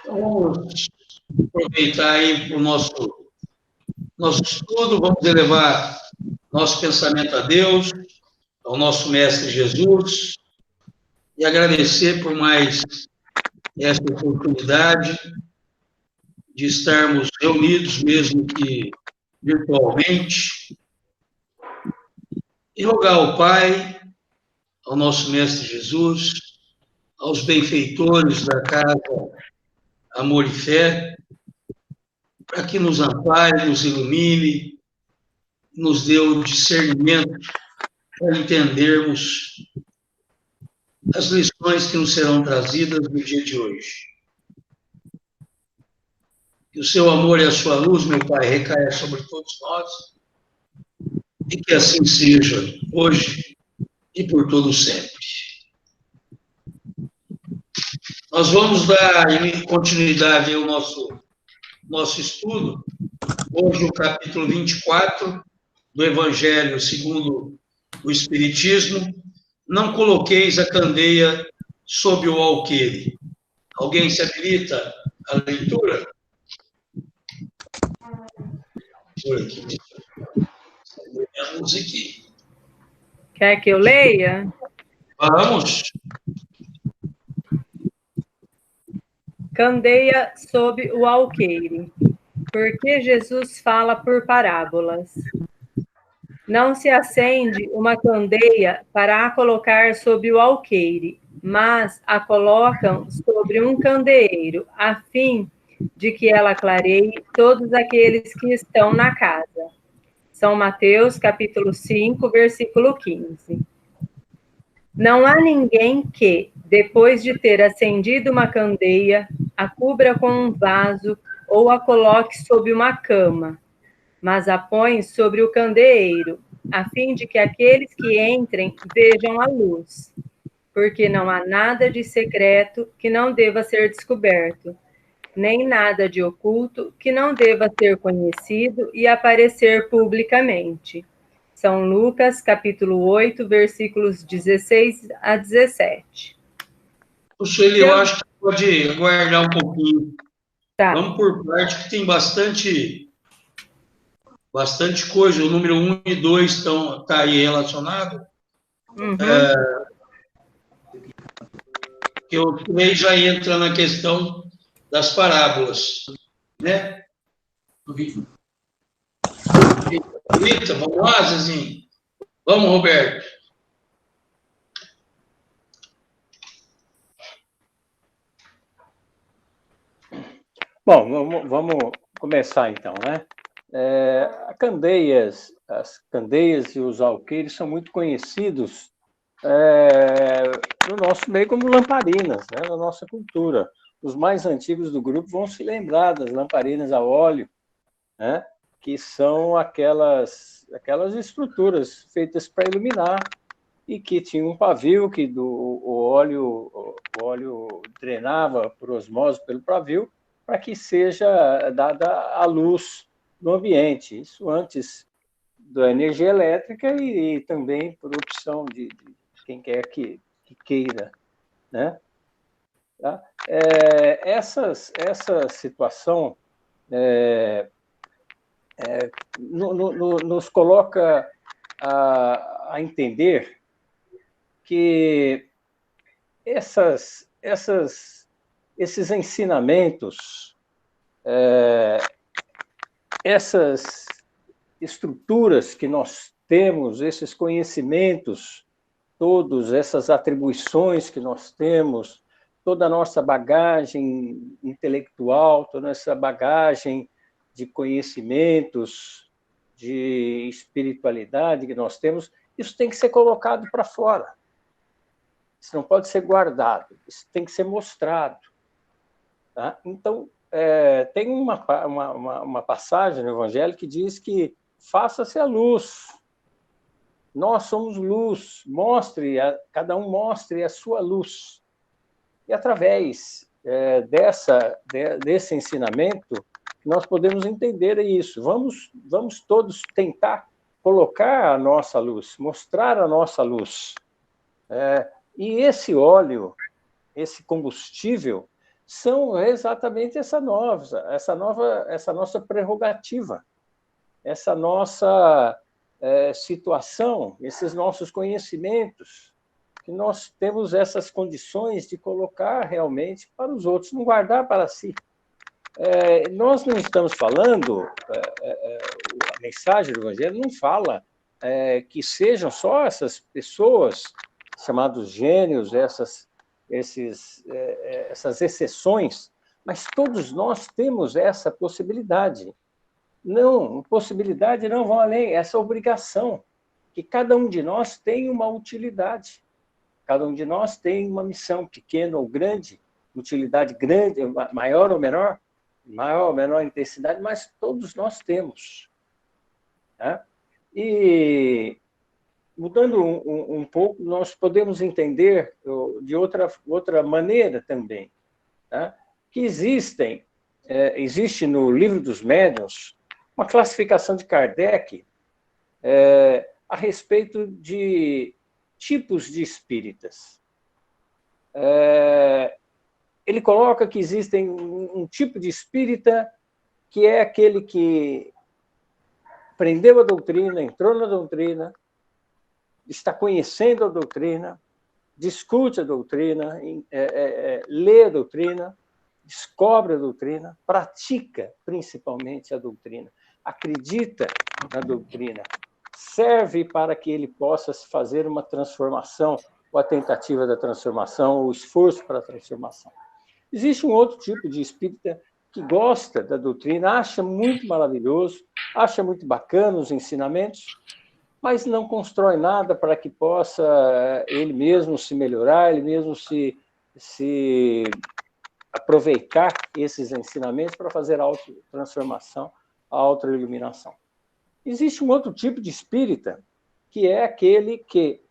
Vamos aproveitar aí o nosso estudo, vamos elevar nosso pensamento a Deus, ao nosso Mestre Jesus, e agradecer por mais essa oportunidade de estarmos reunidos, mesmo que virtualmente, e rogar ao Pai, ao nosso Mestre Jesus, aos benfeitores da casa Amor e Fé, para que nos ampare, nos ilumine, nos dê o discernimento para entendermos as lições que nos serão trazidas no dia de hoje. Que o seu amor e a sua luz, meu Pai, recaia sobre todos nós, e que assim seja hoje e por todo sempre. Nós vamos dar continuidade ao nosso estudo, hoje o capítulo 24 do Evangelho segundo o Espiritismo. Não coloqueis a candeia sob o alqueire. Alguém se habilita à leitura? Por aqui. Aqui. Quer que eu leia? Vamos. Candeia sob o alqueire. Porque Jesus fala por parábolas. Não se acende uma candeia para a colocar sob o alqueire, mas a colocam sobre um candeeiro, a fim de que ela clareie todos aqueles que estão na casa. São Mateus, capítulo 5, versículo 15. Não há ninguém que, depois de ter acendido uma candeia, a cubra com um vaso ou a coloque sob uma cama, mas a põe sobre o candeeiro, a fim de que aqueles que entrem vejam a luz. Porque não há nada de secreto que não deva ser descoberto, nem nada de oculto que não deva ser conhecido e aparecer publicamente. São Lucas, capítulo 8, versículos 16 a 17. Puxa, eu acho que pode aguardar um pouquinho. Tá. Vamos por parte, que tem bastante coisa. O número 1 e 2 está aí relacionado. Uhum. Que o 3 já entra na questão das parábolas, né? Eita, vamos lá, Zezinho? Vamos, Roberto. Bom, vamos começar então, né? As candeias e os alqueires são muito conhecidos no nosso meio como lamparinas, né? Na nossa cultura. Os mais antigos do grupo vão se lembrar das lamparinas a óleo, né? Que são aquelas estruturas feitas para iluminar e que tinham um pavio que o óleo drenava por osmose pelo pavio para que seja dada a luz no ambiente. Isso antes da energia elétrica e também por opção de quem quer que queira, né? Tá? Essa situação nos coloca a entender que esses ensinamentos, essas estruturas que nós temos, esses conhecimentos, todas essas atribuições que nós temos, toda a nossa bagagem intelectual, toda essa bagagem de conhecimentos, de espiritualidade que nós temos, isso tem que ser colocado para fora. Isso não pode ser guardado, isso tem que ser mostrado. Tá? Então, tem uma passagem no Evangelho que diz que faça-se a luz. Nós somos luz, cada um mostre a sua luz. E através desse ensinamento, nós podemos entender isso. Vamos todos tentar colocar a nossa luz, mostrar a nossa luz. E esse óleo, esse combustível, são exatamente essa nossa prerrogativa, essa nossa situação, esses nossos conhecimentos, que nós temos essas condições de colocar realmente para os outros, não guardar para si. Nós não estamos falando, a mensagem do Evangelho não fala que sejam só essas pessoas, chamados gênios, essas exceções, mas todos nós temos essa possibilidade. Não, possibilidade não vão além, essa obrigação, que cada um de nós tem uma utilidade, cada um de nós tem uma missão, pequena ou grande, utilidade grande, maior ou menor intensidade, mas todos nós temos. Né? E, mudando um pouco, nós podemos entender de outra maneira também, né? Que existe no Livro dos Médiuns uma classificação de Kardec a respeito de tipos de espíritas. Ele coloca que existem um tipo de espírita que é aquele que aprendeu a doutrina, entrou na doutrina, está conhecendo a doutrina, discute a doutrina, lê a doutrina, descobre a doutrina, pratica principalmente a doutrina, acredita na doutrina, serve para que ele possa fazer uma transformação, ou a tentativa da transformação, ou o esforço para a transformação. Existe um outro tipo de espírita que gosta da doutrina, acha muito maravilhoso, acha muito bacana os ensinamentos, mas não constrói nada para que possa ele mesmo se melhorar, ele mesmo se aproveitar esses ensinamentos para fazer a autotransformação, a autoiluminação. Existe um outro tipo de espírita, que é aquele que,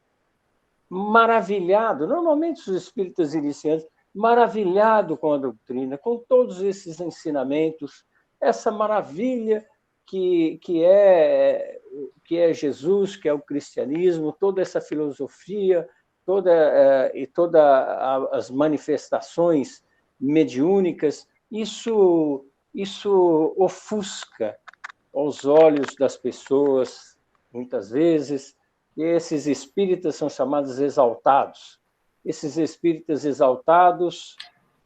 maravilhado, normalmente os espíritas iniciantes, maravilhado com a doutrina, com todos esses ensinamentos, essa maravilha que é Jesus, que é o cristianismo, toda essa filosofia, todas as manifestações mediúnicas, isso ofusca aos olhos das pessoas, muitas vezes, e esses espíritas são chamados exaltados. Esses espíritas exaltados,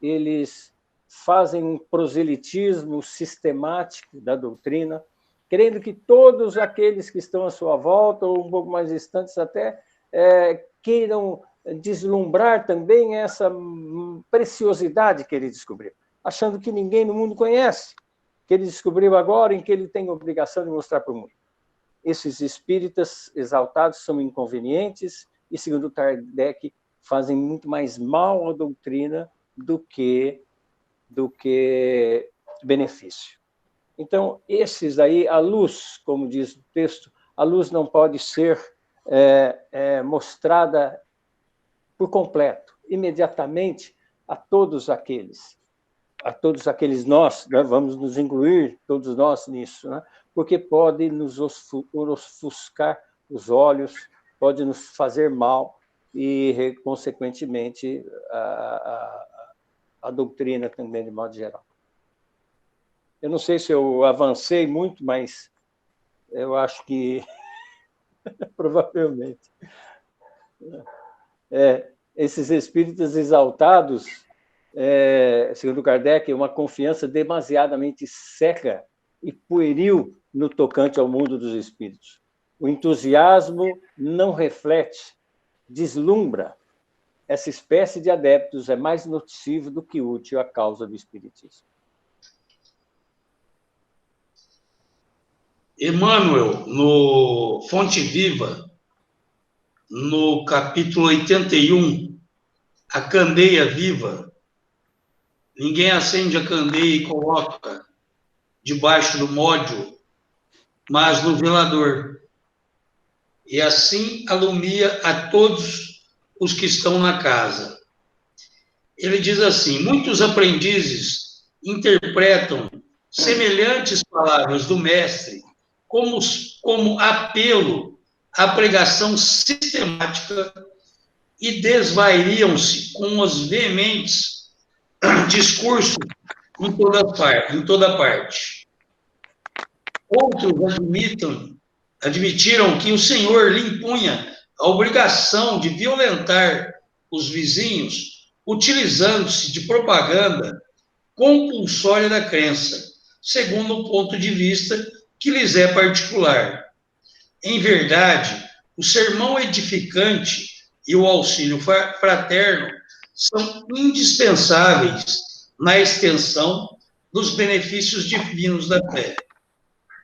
eles fazem um proselitismo sistemático da doutrina, querendo que todos aqueles que estão à sua volta, ou um pouco mais distantes até, queiram deslumbrar também essa preciosidade que ele descobriu, achando que ninguém no mundo conhece, que ele descobriu agora, em que ele tem a obrigação de mostrar para o mundo. Esses espíritas exaltados são inconvenientes e, segundo Kardec, fazem muito mais mal à doutrina do que benefício. Então, esses aí, a luz, como diz o texto, a luz não pode ser mostrada por completo, imediatamente, a todos aqueles nós, né? Vamos nos incluir, todos nós, nisso, né? Porque pode nos ofuscar os olhos, pode nos fazer mal e, consequentemente, a doutrina também, de modo geral. Eu não sei se eu avancei muito, mas eu acho que provavelmente. Esses espíritos exaltados, segundo Kardec, uma confiança demasiadamente cega e pueril no tocante ao mundo dos espíritos. O entusiasmo não reflete, deslumbra. Essa espécie de adeptos é mais nocivo do que útil à causa do espiritismo. Emmanuel, no Fonte Viva, no capítulo 81, a candeia viva, ninguém acende a candeia e coloca debaixo do módio, mas no velador. E assim alumia a todos os que estão na casa. Ele diz assim: muitos aprendizes interpretam semelhantes palavras do mestre como apelo à pregação sistemática e desvairiam-se com as veementes discurso em toda parte. Outros admitiram que o Senhor lhe impunha a obrigação de violentar os vizinhos, utilizando-se de propaganda compulsória da crença, segundo o ponto de vista que lhes é particular. Em verdade, o sermão edificante e o auxílio fraterno são indispensáveis na extensão dos benefícios divinos da fé.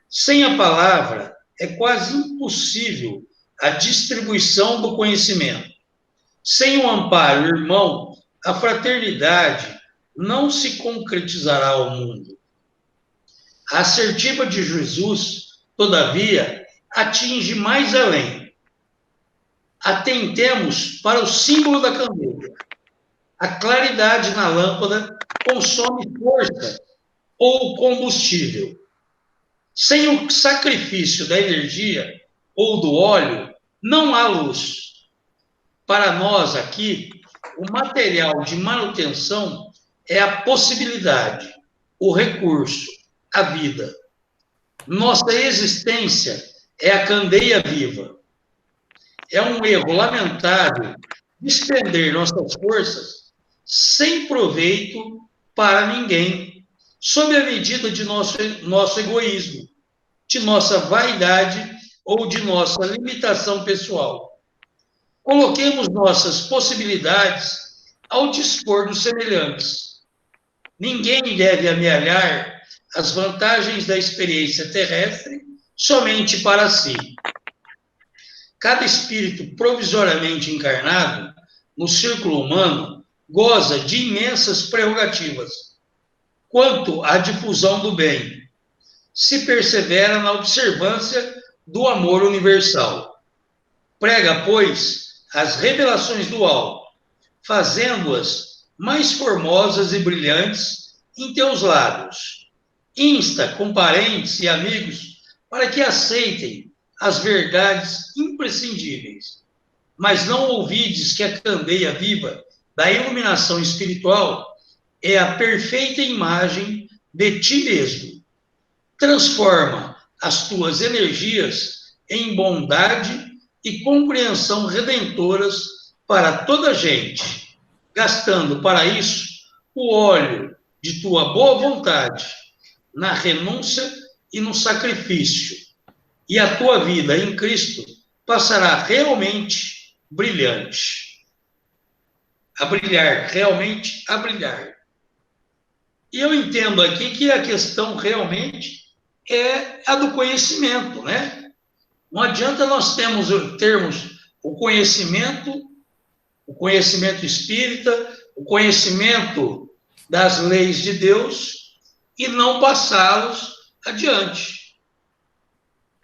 Sem a palavra, é quase impossível a distribuição do conhecimento. Sem o amparo irmão, a fraternidade não se concretizará ao mundo. A assertiva de Jesus, todavia, atinge mais além. Atentemos para o símbolo da candeia. A claridade na lâmpada consome força ou combustível. Sem o sacrifício da energia ou do óleo, não há luz. Para nós aqui, o material de manutenção é a possibilidade, o recurso, a vida. Nossa existência é a candeia viva. É um erro lamentável despender nossas forças sem proveito para ninguém, sob a medida de nosso egoísmo, de nossa vaidade ou de nossa limitação pessoal. Coloquemos nossas possibilidades ao dispor dos semelhantes. Ninguém deve amealhar as vantagens da experiência terrestre somente para si. Cada espírito provisoriamente encarnado no círculo humano goza de imensas prerrogativas quanto à difusão do bem, se persevera na observância do amor universal. Prega, pois, as revelações do alto, fazendo-as mais formosas e brilhantes em teus lábios. Insta com parentes e amigos para que aceitem as verdades imprescindíveis. Mas não ouvides que a candeia viva da iluminação espiritual é a perfeita imagem de ti mesmo. Transforma as tuas energias em bondade e compreensão redentoras para toda a gente, gastando para isso o óleo de tua boa vontade, na renúncia e no sacrifício, e a tua vida em Cristo passará realmente brilhante. A brilhar, realmente a brilhar. E eu entendo aqui que a questão realmente é a do conhecimento, né? Não adianta nós termos o conhecimento espírita, o conhecimento das leis de Deus e não passá-los adiante.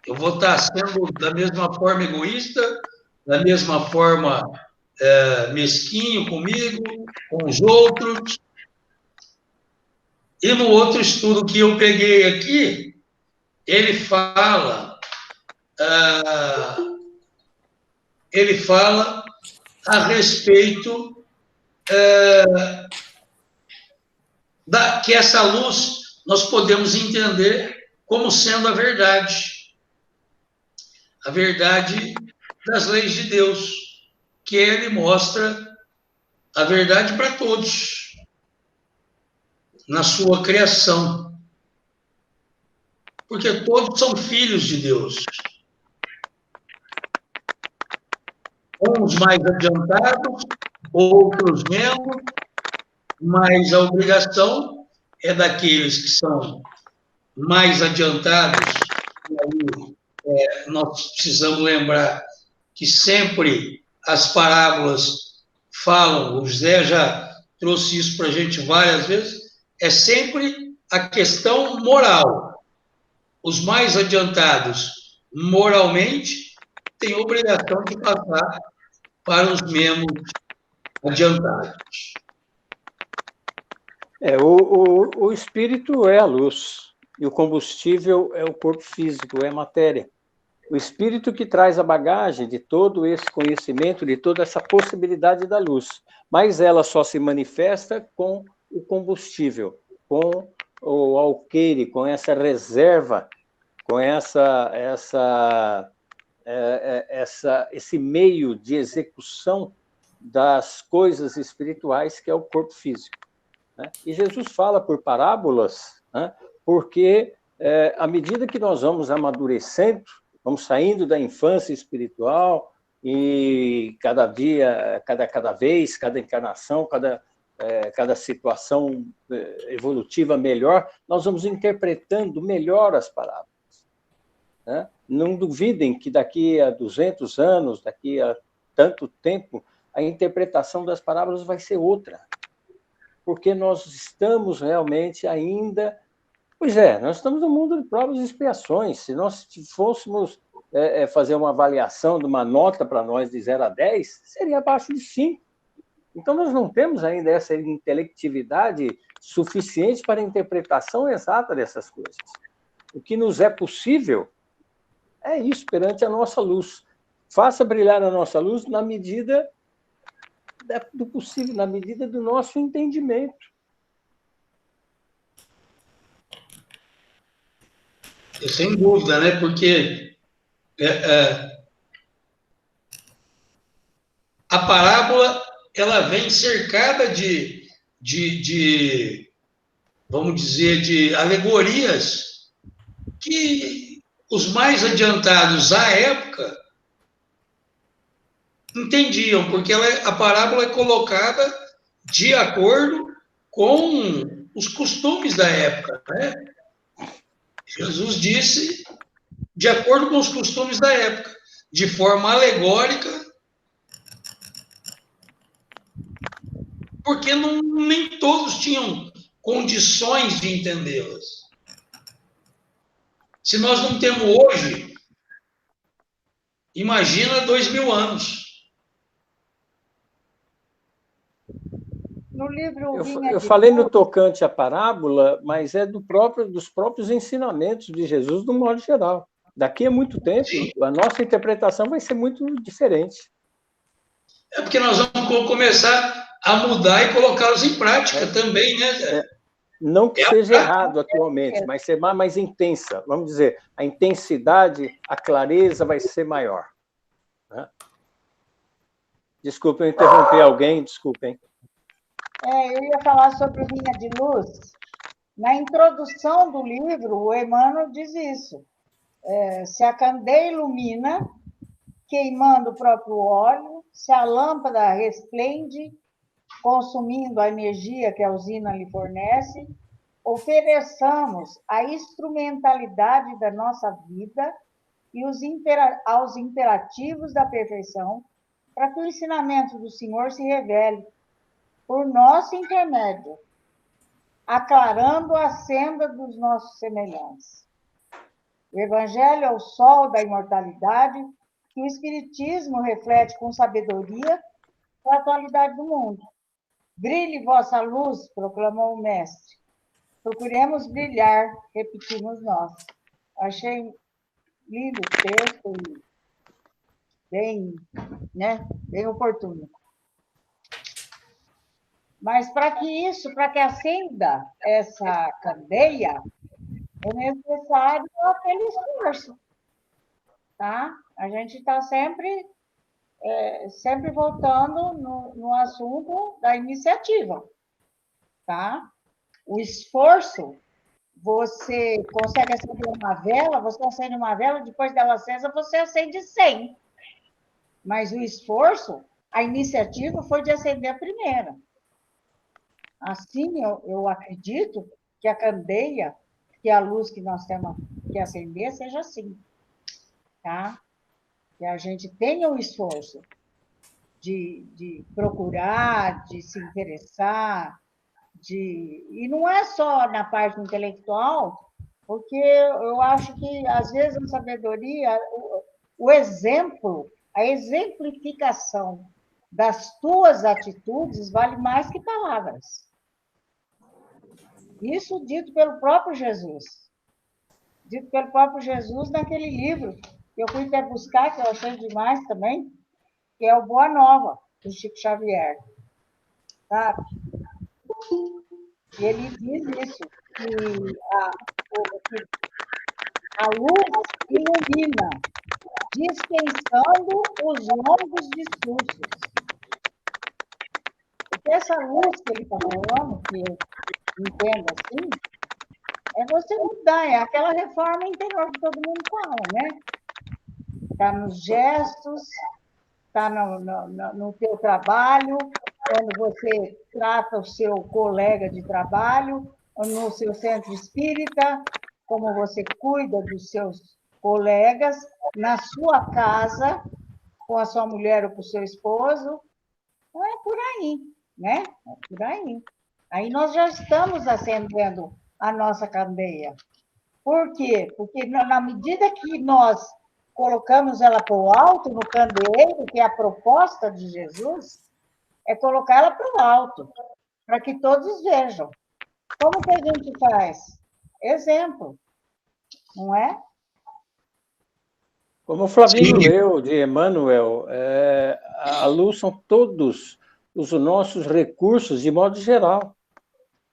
Eu vou estar sendo da mesma forma egoísta, da mesma forma mesquinho comigo, com os outros. E no outro estudo que eu peguei aqui, ele fala a respeito que essa luz nós podemos entender como sendo a verdade das leis de Deus, que ele mostra a verdade para todos, na sua criação, porque todos são filhos de Deus. Uns mais adiantados, outros menos, mas a obrigação é daqueles que são mais adiantados. E aí, nós precisamos lembrar que sempre as parábolas falam, o José já trouxe isso para a gente várias vezes, é sempre a questão moral. Os mais adiantados moralmente têm obrigação de passar para os menos adiantados. O espírito é a luz, e o combustível é o corpo físico, é a matéria. O espírito que traz a bagagem de todo esse conhecimento, de toda essa possibilidade da luz, mas ela só se manifesta com o combustível, com o alqueire, com essa reserva, com esse meio de execução das coisas espirituais, que é o corpo físico. Né? E Jesus fala por parábolas, né? Porque, à medida que nós vamos amadurecendo, vamos saindo da infância espiritual, e cada dia, cada vez, cada encarnação, cada situação evolutiva melhor, nós vamos interpretando melhor as parábolas. Né? Não duvidem que daqui a 200 anos, daqui a tanto tempo, a interpretação das parábolas vai ser outra. Porque nós estamos realmente ainda... Pois é, nós estamos no mundo de provas e expiações. Se nós fôssemos fazer uma avaliação de uma nota para nós de 0 a 10, seria abaixo de 5. Então, nós não temos ainda essa intelectividade suficiente para a interpretação exata dessas coisas. O que nos é possível é isso, perante a nossa luz. Faça brilhar a nossa luz na medida do possível, na medida do nosso entendimento. Sem dúvida, né? Porque a parábola ela vem cercada vamos dizer, de alegorias que os mais adiantados à época entendiam, porque a parábola é colocada de acordo com os costumes da época, né? Jesus disse de acordo com os costumes da época, de forma alegórica, porque nem todos tinham condições de entendê-las. Se nós não temos hoje, imagina 2000 anos. No livro eu falei no tocante à parábola, mas é dos próprios ensinamentos de Jesus, do modo geral. Daqui a muito tempo, sim, a nossa interpretação vai ser muito diferente. É porque nós vamos começar a mudar e colocá-los em prática também, né? Não que seja errado atualmente, mas ser mais intensa. Vamos dizer, a intensidade, a clareza vai ser maior. Né? Desculpe, eu interrompi alguém, desculpem. Eu ia falar sobre Vinha de Luz. Na introdução do livro, o Emmanuel diz isso. Se a candeia ilumina, queimando o próprio óleo, se a lâmpada resplende, consumindo a energia que a usina lhe fornece, ofereçamos a instrumentalidade da nossa vida e aos imperativos da perfeição, para que o ensinamento do Senhor se revele por nosso intermédio, aclarando a senda dos nossos semelhantes. O Evangelho é o sol da imortalidade que o Espiritismo reflete com sabedoria para a atualidade do mundo. Brilhe vossa luz, proclamou o Mestre. Procuremos brilhar, repetimos nós. Achei lindo o texto e bem oportuno. Mas para que acenda essa candeia, é necessário aquele esforço, tá? A gente está sempre voltando no assunto da iniciativa, tá? O esforço, você consegue acender uma vela, você acende uma vela, depois dela acesa, você acende 100. Mas o esforço, a iniciativa foi de acender a primeira. Assim, eu acredito que a candeia, que a luz que nós temos que acender, seja assim, tá? Que a gente tenha o esforço de procurar, de se interessar, e não é só na parte intelectual, porque eu acho que, às vezes, a sabedoria, o exemplo, a exemplificação das tuas atitudes vale mais que palavras. Isso dito pelo próprio Jesus. Dito pelo próprio Jesus naquele livro que eu fui até buscar, que eu achei demais também, que é o Boa Nova, do Chico Xavier. Sabe? Ele diz isso, que a luz ilumina, dispensando os longos discursos. Porque essa luz que ele está falando, que eu entendo assim, é você mudar, é aquela reforma interior que todo mundo fala, né? Está nos gestos, está no teu trabalho, quando você trata o seu colega de trabalho, no seu centro espírita, como você cuida dos seus colegas, na sua casa, com a sua mulher ou com o seu esposo. Então, é por aí, né? É por aí. Aí nós já estamos acendendo a nossa candeia. Por quê? Porque na medida que nós colocamos ela para o alto, no candeeiro, que é a proposta de Jesus, é colocar ela para o alto, para que todos vejam. Como que a gente faz? Exemplo, não é? Como o Flavinho leu de Emmanuel, a luz são todos os nossos recursos, de modo geral.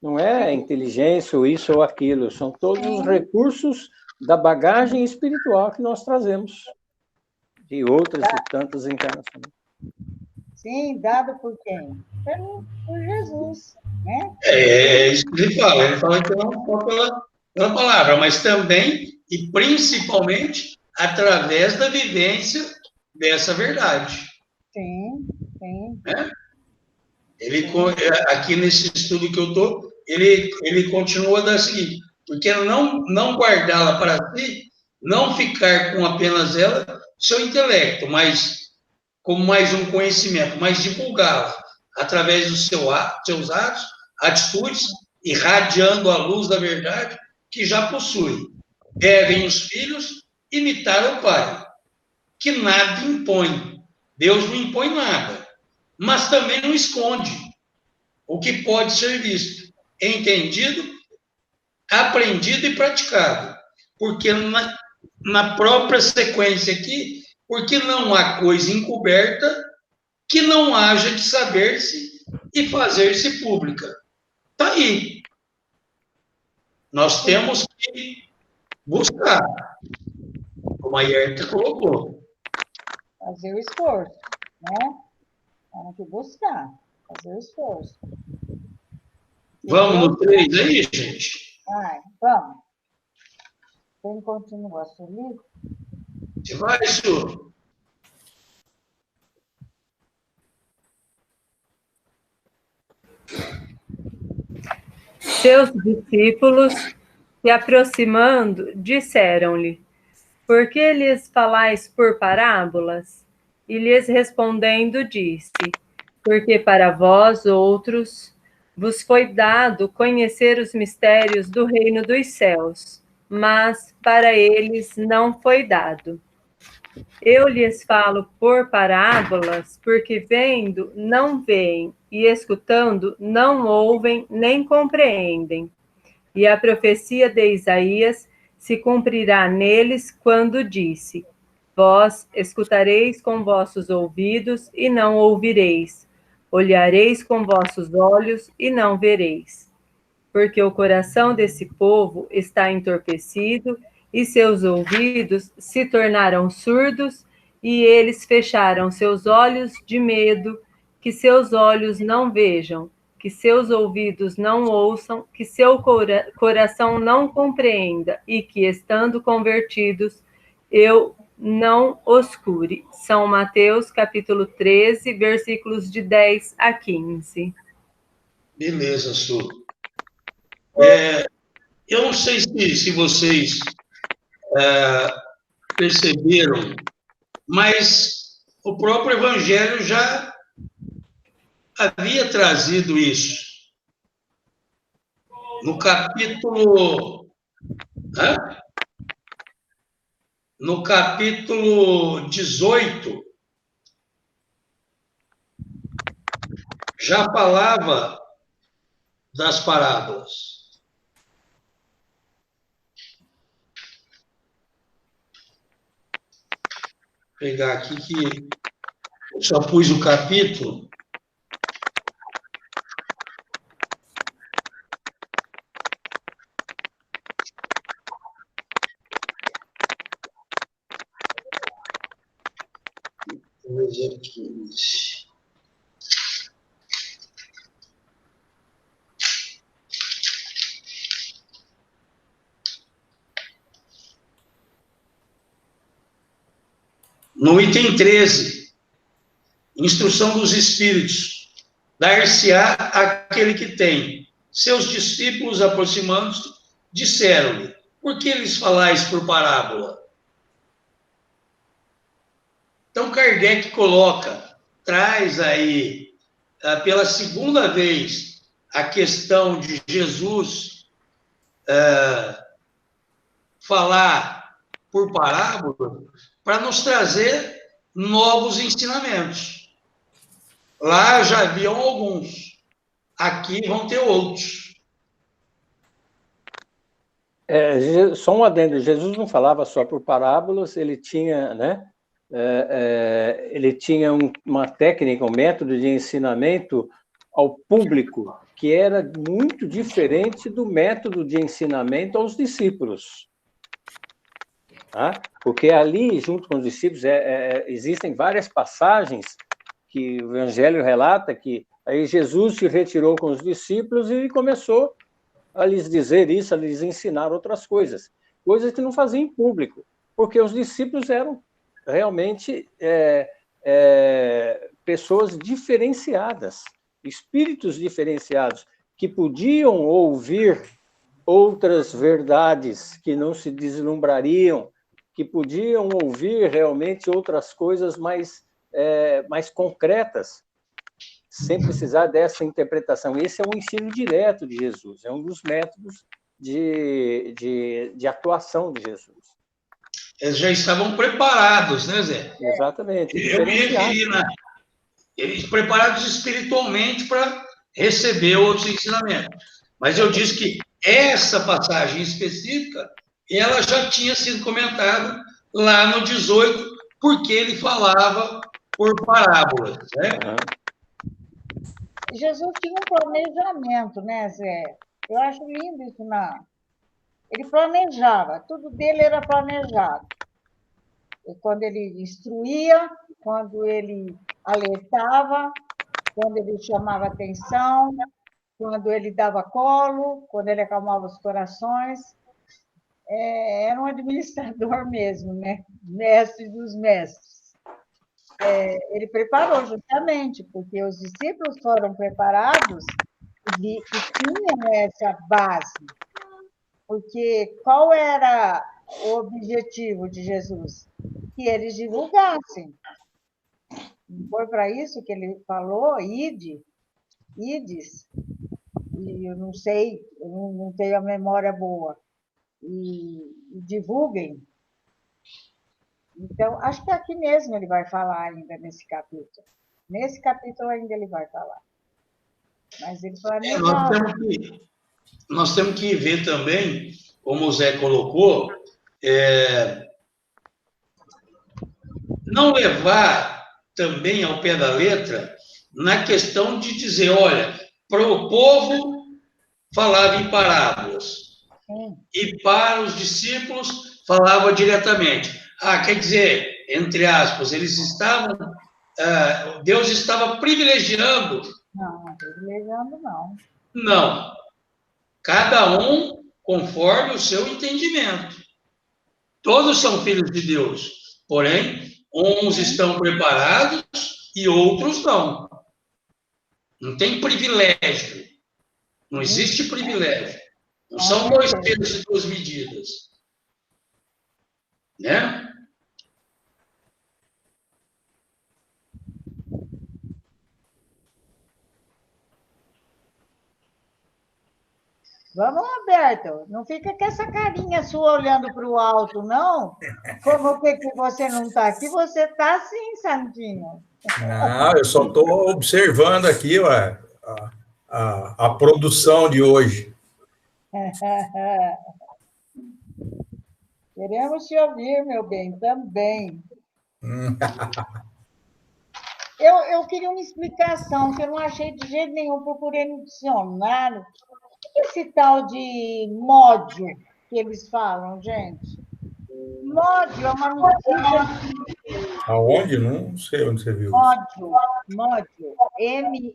Não é inteligência ou isso ou aquilo, são todos os recursos da bagagem espiritual que nós trazemos, de outras e tantas encarnações. Sim, dado por quem? Por Jesus, né? É isso que ele fala que não só pela palavra, mas também e principalmente através da vivência dessa verdade. Sim, sim. Né? Ele, aqui nesse estudo que eu estou, ele continua da seguinte, porque não guardá-la para si, não ficar com apenas ela, seu intelecto, mas como mais um conhecimento, mas divulgá-la através dos seus atos, atitudes, irradiando a luz da verdade que já possui. Devem os filhos imitar o Pai, que nada impõe. Deus não impõe nada, mas também não esconde o que pode ser visto, entendido, aprendido e praticado. Porque na própria sequência aqui, porque não há coisa encoberta que não haja de saber-se e fazer-se pública. Está aí. Nós temos que buscar, como a Yerta colocou. Fazer o esforço, né? Temos que buscar, fazer o esforço. Vamos no 3 aí, gente? Vai, vamos. Quem continua, Sueli? Você vai, Su? Seus discípulos, se aproximando, disseram-lhe: Por que lhes falais por parábolas? E lhes respondendo disse: Porque para vós outros vos foi dado conhecer os mistérios do reino dos céus, mas para eles não foi dado. Eu lhes falo por parábolas, porque vendo não veem, e escutando não ouvem nem compreendem. E a profecia de Isaías se cumprirá neles quando disse: Vós escutareis com vossos ouvidos e não ouvireis, olhareis com vossos olhos e não vereis. Porque o coração desse povo está entorpecido e seus ouvidos se tornaram surdos e eles fecharam seus olhos de medo, que seus olhos não vejam, que seus ouvidos não ouçam, que seu coração não compreenda e que, estando convertidos, eu não os cure. São Mateus, capítulo 13, versículos de 10 a 15. Beleza, Su. Eu não sei se vocês perceberam, mas o próprio Evangelho já havia trazido isso. No capítulo 18, já falava das parábolas. Vou pegar aqui que eu só pus o capítulo. 15. No item 13, instrução dos Espíritos, dar-se-á aquele que tem. Seus discípulos, aproximando-se, disseram-lhe, por que lhes falais por parábola? Então, Kardec traz aí, pela segunda vez, a questão de Jesus falar por parábola, para nos trazer novos ensinamentos. Lá já haviam alguns, aqui vão ter outros. Só um adendo, Jesus não falava só por parábolas, ele tinha, né? Ele tinha uma técnica, um método de ensinamento ao público que era muito diferente do método de ensinamento aos discípulos. Tá? Porque ali, junto com os discípulos, existem várias passagens que o Evangelho relata que aí Jesus se retirou com os discípulos e começou a lhes dizer isso, a lhes ensinar outras coisas que não fazia em público, porque os discípulos eram realmente pessoas diferenciadas, espíritos diferenciados, que podiam ouvir outras verdades que não se deslumbrariam, que podiam ouvir realmente outras coisas mais concretas, sem precisar dessa interpretação. Esse é um ensino direto de Jesus, é um dos métodos de atuação de Jesus. Eles já estavam preparados, né, Zé? Exatamente. Eu me referi, eles preparados espiritualmente para receber outros ensinamentos. Mas eu disse que essa passagem específica, ela já tinha sido comentada lá no 18, porque ele falava por parábolas, né? Jesus tinha um planejamento, né, Zé? Eu acho lindo isso, Ele planejava, tudo dele era planejado. E quando ele instruía, quando ele alertava, quando ele chamava atenção, quando ele dava colo, quando ele acalmava os corações. Era um administrador mesmo, né? Mestre dos mestres. Ele preparou justamente, porque os discípulos foram preparados e tinham essa base. Porque qual era o objetivo de Jesus? Que eles divulgassem. Não foi para isso que ele falou, ides, e eu não sei, eu não tenho a memória boa, e divulguem. Então, acho que aqui mesmo ele vai falar ainda nesse capítulo. Nesse capítulo ainda ele vai falar. Mas ele planejava. Nós temos que ver também, como o Zé colocou, não levar também ao pé da letra na questão de dizer, olha, para o povo falava em parábolas. Sim. E para os discípulos falava diretamente. Quer dizer, entre aspas, eles estavam... Deus estava privilegiando... Não, privilegiando não. Não. Cada um conforme o seu entendimento. Todos são filhos de Deus. Porém, uns estão preparados e outros não. Não tem privilégio. Não existe privilégio. Não são dois pesos e duas medidas. Né? Vamos, Roberto. Não fica com essa carinha sua olhando para o alto, não. Como que você não está aqui? Você está sim, Santinho. Não, eu só estou observando aqui a produção de hoje. Queremos te ouvir, meu bem, também. Eu queria uma explicação, que eu não achei de jeito nenhum, procurei no dicionário. O que é esse tal de módio que eles falam, gente? Módio é uma medida. Aonde? Não sei onde você viu isso. Módio. M-O-D-I-O.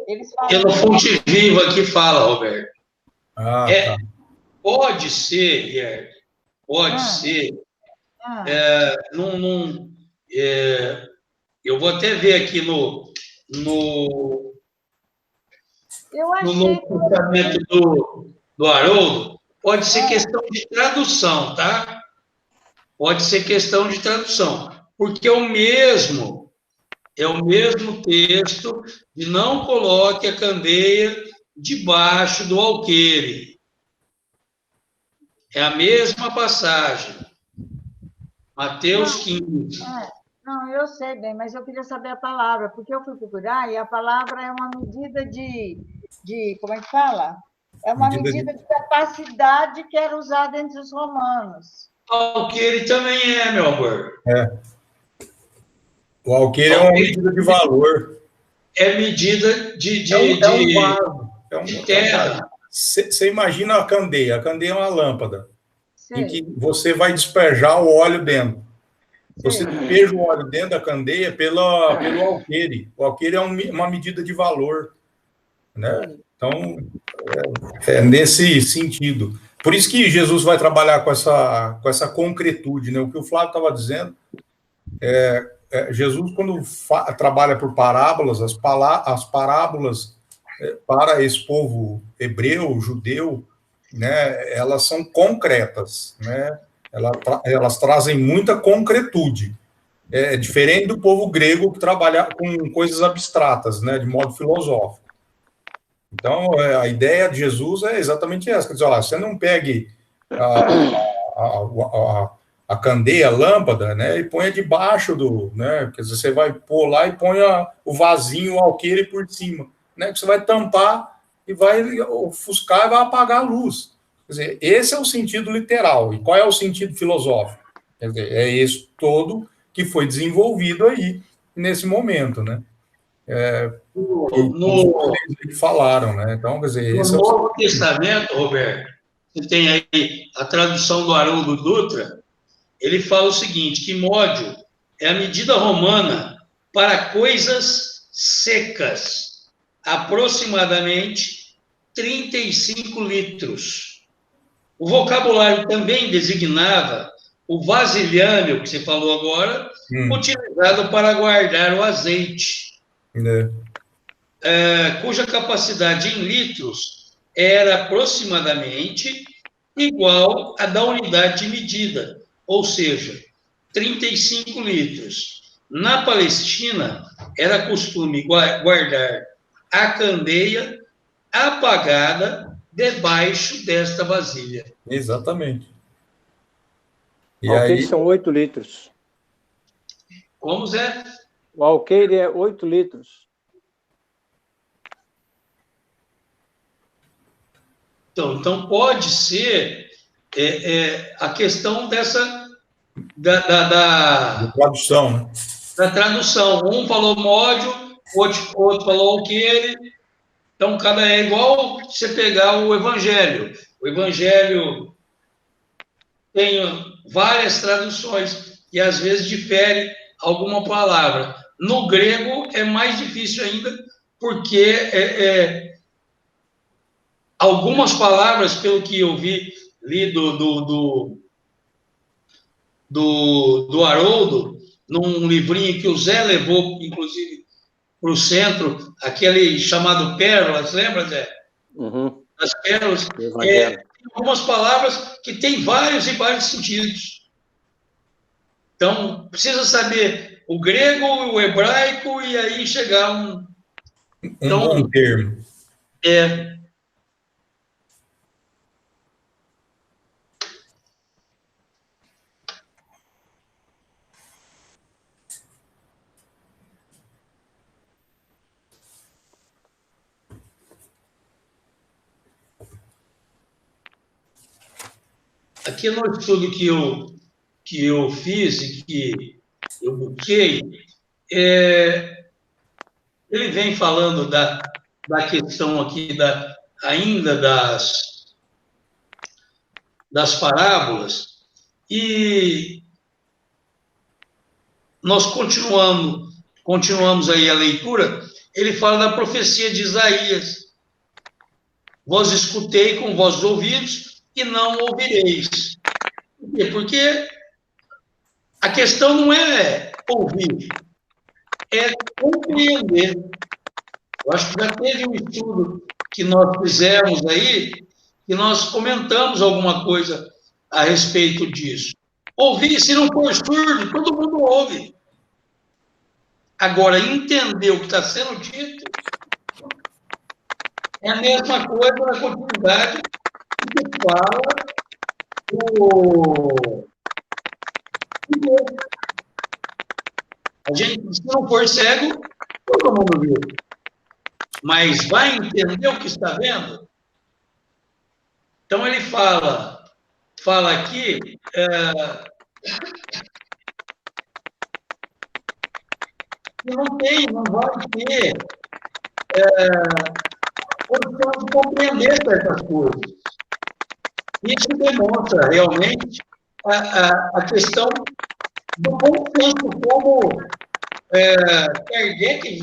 Eles falam. Pelo Fonte Viva aqui fala, Roberto. Ah, tá. Pode ser, Guilherme, pode ser. Eu vou até ver aqui no Eu achei. pensamento do Haroldo, pode ser questão de tradução, tá? Pode ser questão de tradução, porque é o mesmo texto de não coloque a candeia debaixo do alqueire. É a mesma passagem. Mateus 15. Não, eu sei bem, mas eu queria saber a palavra, porque eu fui procurar e a palavra é uma medida de como é que fala? É uma medida de capacidade que era usada entre os romanos. Alqueire também meu amor. O alqueire é uma medida de valor. É medida de terra. Você imagina a candeia. A candeia é uma lâmpada em Sei. que você vai despejar o óleo dentro. Você despeja o óleo dentro da candeia pelo alqueire. O alqueire é uma medida de valor, né? Então, é nesse sentido. Por isso que Jesus vai trabalhar com essa concretude, né? O que o Flávio estava dizendo, Jesus, quando trabalha por parábolas, as parábolas para esse povo hebreu, judeu, né, elas são concretas, né? Elas trazem muita concretude. É diferente do povo grego que trabalha com coisas abstratas, né, de modo filosófico. Então, a ideia de Jesus é exatamente essa. Quer dizer, olha, você não pegue a candeia, a lâmpada, né, e ponha debaixo né, quer dizer, você vai pôr lá e põe o vasinho, o alqueire por cima, né, que você vai tampar e vai ofuscar e vai apagar a luz. Quer dizer, esse é o sentido literal. E qual é o sentido filosófico? Quer dizer, é esse todo que foi desenvolvido aí, nesse momento, né? Que falaram, né? Então, quer dizer, No esse Novo Testamento, Roberto, você tem aí a tradução do Haroldo Dutra, ele fala o seguinte, que módio é a medida romana para coisas secas, aproximadamente 35 litros. O vocabulário também designava o vasilhame, que você falou agora, utilizado para guardar o azeite, cuja capacidade em litros era aproximadamente igual à da unidade de medida, ou seja, 35 litros. Na Palestina, era costume guardar a candeia apagada debaixo desta vasilha. Exatamente. O alqueire são 8 litros. Como, Zé? O alqueire é 8 litros. Então pode ser a questão dessa da tradução, né? Da tradução. Um falou módio, outro falou alqueire. Então, é igual você pegar o Evangelho. O Evangelho tem várias traduções e, às vezes, difere alguma palavra. No grego, é mais difícil ainda, porque algumas palavras, pelo que eu li do Haroldo, num livrinho que o Zé levou, inclusive, para o centro, aquele chamado Pérolas, lembra, Zé? Uhum. As pérolas. Tem algumas palavras que têm vários e vários sentidos. Então, precisa saber o grego, o hebraico, e aí chegar um bom termo. Aqui no estudo que eu fiz e que eu busquei, ele vem falando da questão aqui ainda das parábolas, e nós continuamos aí a leitura. Ele fala da profecia de Isaías: vós escutei com vossos ouvidos e não ouvireis. Por quê? Porque a questão não é ouvir, é compreender. Eu acho que já teve um estudo que nós fizemos aí, que nós comentamos alguma coisa a respeito disso. Ouvir, se não for surdo, todo mundo ouve. Agora, entender o que está sendo dito é a mesma coisa na continuidade que fala o... A gente, se não for cego, todo mundo viu. Mas vai entender o que está vendo? Então, ele fala aqui, que não vai ter condição de compreender certas coisas. Isso demonstra realmente a questão do bom senso, como Kardec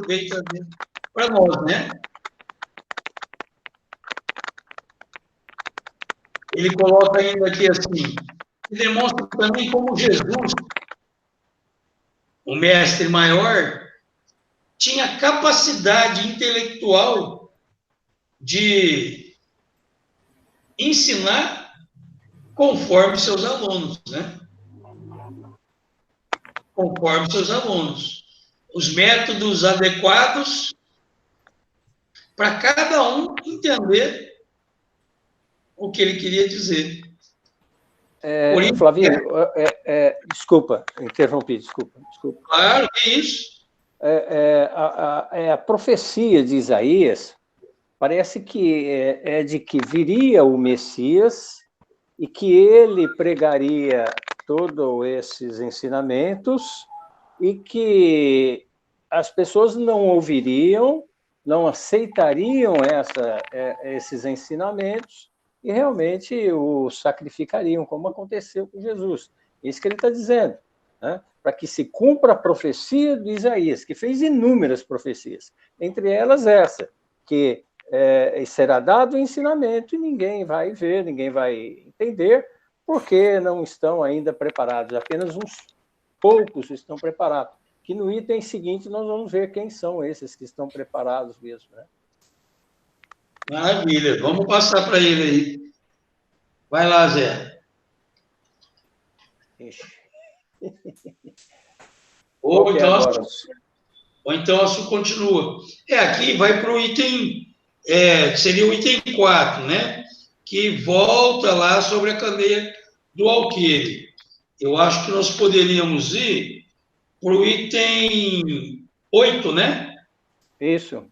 veio trazer para nós, né? Ele coloca ainda aqui assim, e demonstra também como Jesus, o mestre maior, tinha capacidade intelectual de ensinar conforme seus alunos, né? Conforme seus alunos. Os métodos adequados para cada um entender o que ele queria dizer. Flavinho, desculpa, interrompi, desculpa. Claro, que isso. A profecia de Isaías parece que é de que viria o Messias e que ele pregaria todos esses ensinamentos e que as pessoas não ouviriam, não aceitariam esses ensinamentos e realmente o sacrificariam, como aconteceu com Jesus. Isso que ele está dizendo, né? Para que se cumpra a profecia de Isaías, que fez inúmeras profecias, entre elas essa, que será dado o ensinamento e ninguém vai ver, ninguém vai entender, porque não estão ainda preparados, apenas uns poucos estão preparados. Que no item seguinte nós vamos ver quem são esses que estão preparados mesmo, né? Maravilha, vamos passar para ele aí. Vai lá, Zé. Ou então isso continua. Aqui vai para o item, seria o item 4, né? Que volta lá sobre a candeia do alqueire. Eu acho que nós poderíamos ir para o item 8, né? Isso.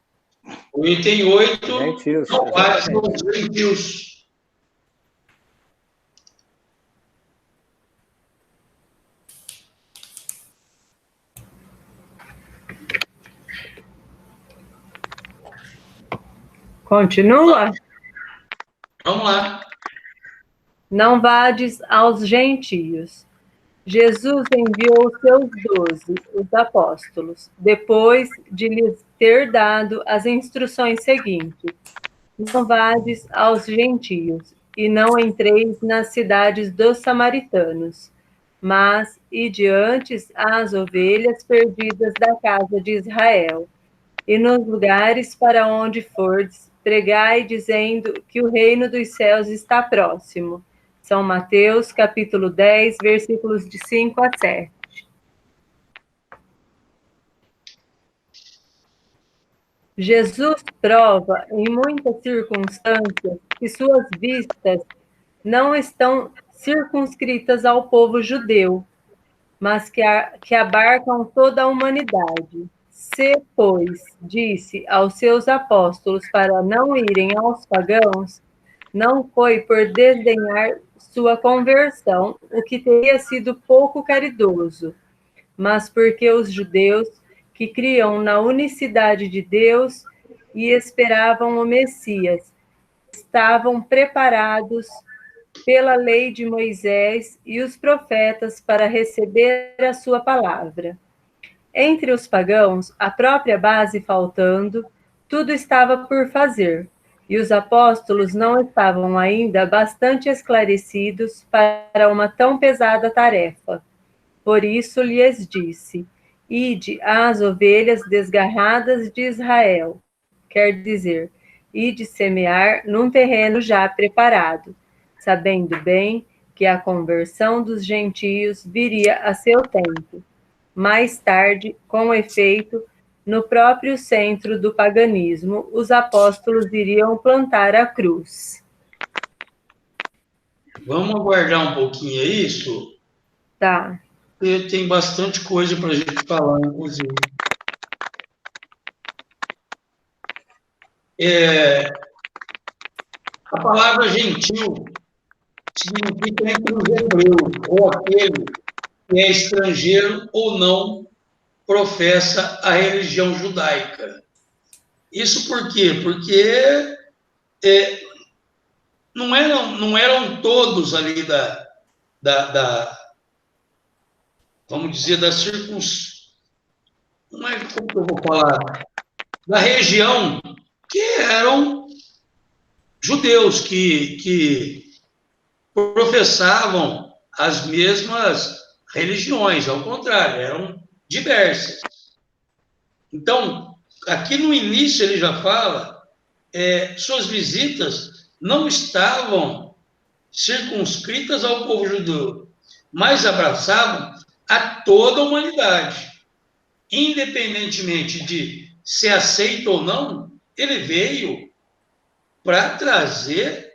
O item 8, gentios, os gentios. Continua? Vamos lá. Não vades aos gentios. Jesus enviou seus 12, os apóstolos, depois de lhes ter dado as instruções seguintes: não vades aos gentios, e não entreis nas cidades dos samaritanos, mas ide antes às ovelhas perdidas da casa de Israel. E nos lugares para onde fordes, pregai, dizendo que o reino dos céus está próximo. São Mateus, capítulo 10, versículos de 5 a 7. Jesus prova, em muitas circunstâncias, que suas vistas não estão circunscritas ao povo judeu, mas que abarcam toda a humanidade. Se, pois, disse aos seus apóstolos para não irem aos pagãos, não foi por desdenhar sua conversão, o que teria sido pouco caridoso, mas porque os judeus, que criam na unicidade de Deus e esperavam o Messias, estavam preparados pela lei de Moisés e os profetas para receber a sua palavra. Entre os pagãos, a própria base faltando, tudo estava por fazer, e os apóstolos não estavam ainda bastante esclarecidos para uma tão pesada tarefa. Por isso lhes disse: ide às ovelhas desgarradas de Israel, quer dizer, ide semear num terreno já preparado, sabendo bem que a conversão dos gentios viria a seu tempo. Mais tarde, com efeito, no próprio centro do paganismo, os apóstolos iriam plantar a cruz. Vamos aguardar um pouquinho isso? Tá. Porque tem bastante coisa para a gente falar, inclusive. A palavra gentil significa entre os hebreus, ou aquele que é estrangeiro ou não professa a religião judaica. Isso por quê? Porque não eram todos ali vamos dizer, como é que eu vou falar? Da região que eram judeus, que professavam as mesmas religiões, ao contrário, eram diversas. Então, aqui no início ele já fala, suas visitas não estavam circunscritas ao povo judeu, mas abraçavam a toda a humanidade. Independentemente de ser aceito ou não, ele veio para trazer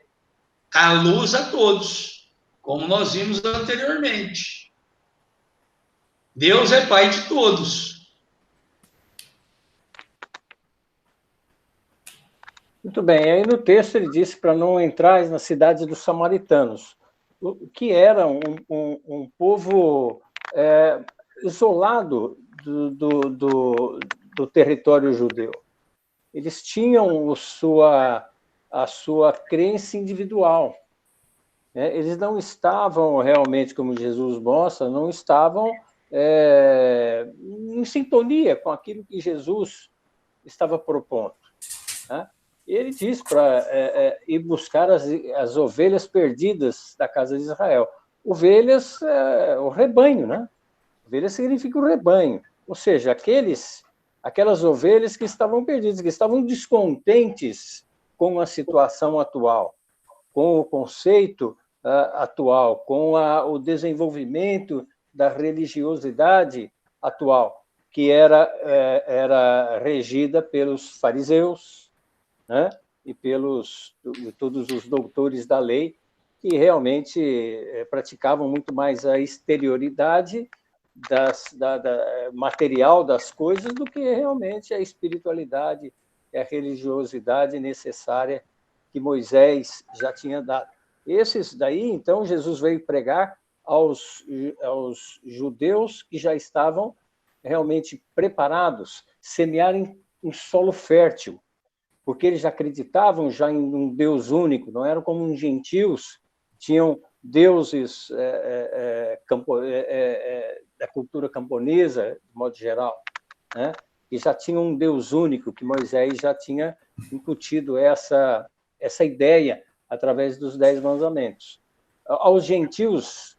a luz a todos, como nós vimos anteriormente. Deus é Pai de todos. Muito bem, aí no texto ele disse para não entrar nas cidades dos samaritanos, que era um povo isolado do território judeu. Eles tinham a sua crença individual. Eles não estavam realmente, como Jesus mostra, não estavam em sintonia com aquilo que Jesus estava propondo. Ele diz para ir buscar as ovelhas perdidas da casa de Israel. Ovelhas, o rebanho, né? Ovelha significa o rebanho, ou seja, aquelas ovelhas que estavam perdidas, que estavam descontentes com a situação atual, com o conceito atual, com o desenvolvimento da religiosidade atual, que era regida pelos fariseus, né? E pelos todos os doutores da lei, que realmente praticavam muito mais a exterioridade material das coisas do que realmente a espiritualidade e a religiosidade necessária que Moisés já tinha dado. Esses daí, então, Jesus veio pregar aos judeus que já estavam realmente preparados, semear em solo fértil, porque eles acreditavam já em um Deus único, não eram como os gentios, tinham deuses da cultura camponesa, de modo geral, né? E já tinham um Deus único, que Moisés já tinha incutido essa ideia através dos 10 mandamentos. Aos gentios,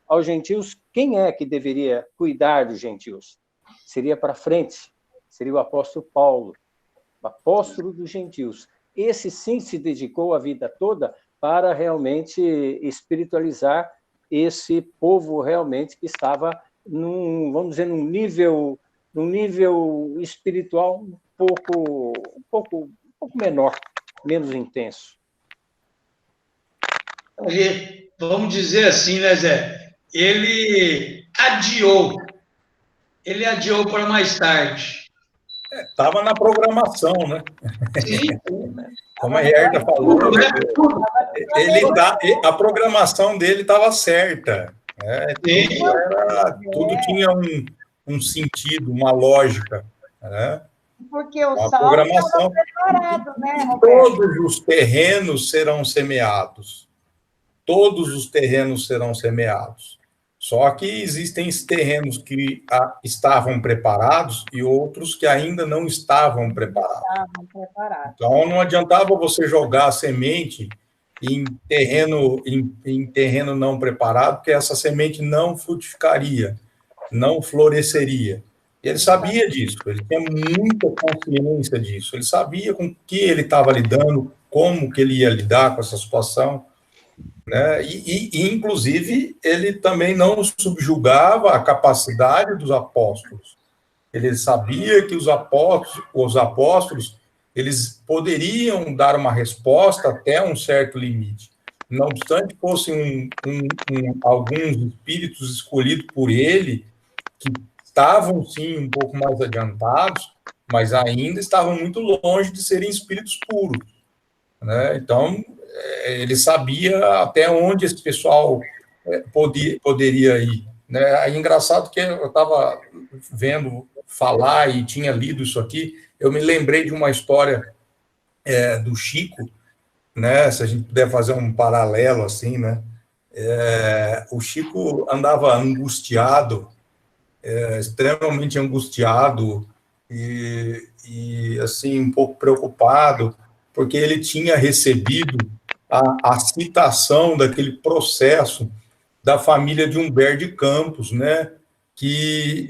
quem é que deveria cuidar dos gentios? Seria para frente, seria o apóstolo Paulo, apóstolo dos gentios. Esse sim se dedicou a vida toda para realmente espiritualizar esse povo realmente que estava vamos dizer, num nível espiritual um pouco menor, menos intenso. Vamos dizer assim, né, Zé? Ele adiou para mais tarde. Estava na programação, né? Sim. Como a Herda falou, a programação dele estava certa. Tudo tinha um sentido, uma lógica. Né? Porque o sal estava preparado, né, Roberto? Todos os terrenos serão semeados. todos os terrenos serão semeados. Só que existem terrenos que estavam preparados e outros que ainda não estavam preparados. Então, não adiantava você jogar a semente em terreno não preparado, porque essa semente não frutificaria, não floresceria. E ele sabia disso, ele tinha muita consciência disso, ele sabia com que ele estava lidando, como que ele ia lidar com essa situação, né? Inclusive, ele também não subjugava a capacidade dos apóstolos. Ele sabia que os apóstolos eles poderiam dar uma resposta até um certo limite. Não obstante fossem alguns espíritos escolhidos por ele, que estavam, sim, um pouco mais adiantados, mas ainda estavam muito longe de serem espíritos puros, né? Então, ele sabia até onde esse pessoal poderia ir, né? É engraçado que eu estava vendo falar e tinha lido isso aqui, eu me lembrei de uma história do Chico, né? Se a gente puder fazer um paralelo assim, né? O Chico andava angustiado, extremamente angustiado e assim um pouco preocupado, porque ele tinha recebido a citação daquele processo da família de Humberto de Campos, né, que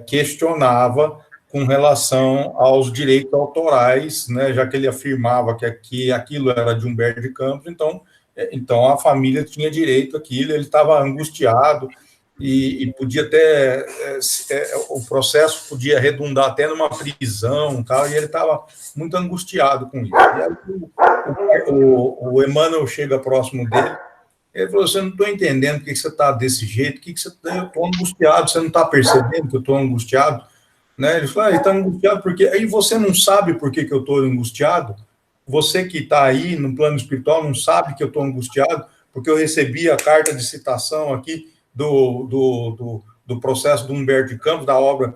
questionava com relação aos direitos autorais, né, já que ele afirmava que aquilo era de Humberto de Campos, então a família tinha direito àquilo, ele estava angustiado, e podia até, o processo podia redundar até numa prisão, tal, e ele estava muito angustiado com isso. E aí o Emmanuel chega próximo dele, ele falou, você não estou entendendo por que você está desse jeito, eu estou angustiado, você não está percebendo que eu estou angustiado? Né? Ele falou, ele está angustiado porque... Aí você não sabe por que eu estou angustiado? Você que está aí no plano espiritual não sabe que eu estou angustiado porque eu recebi a carta de citação aqui do processo do Humberto de Campos, da obra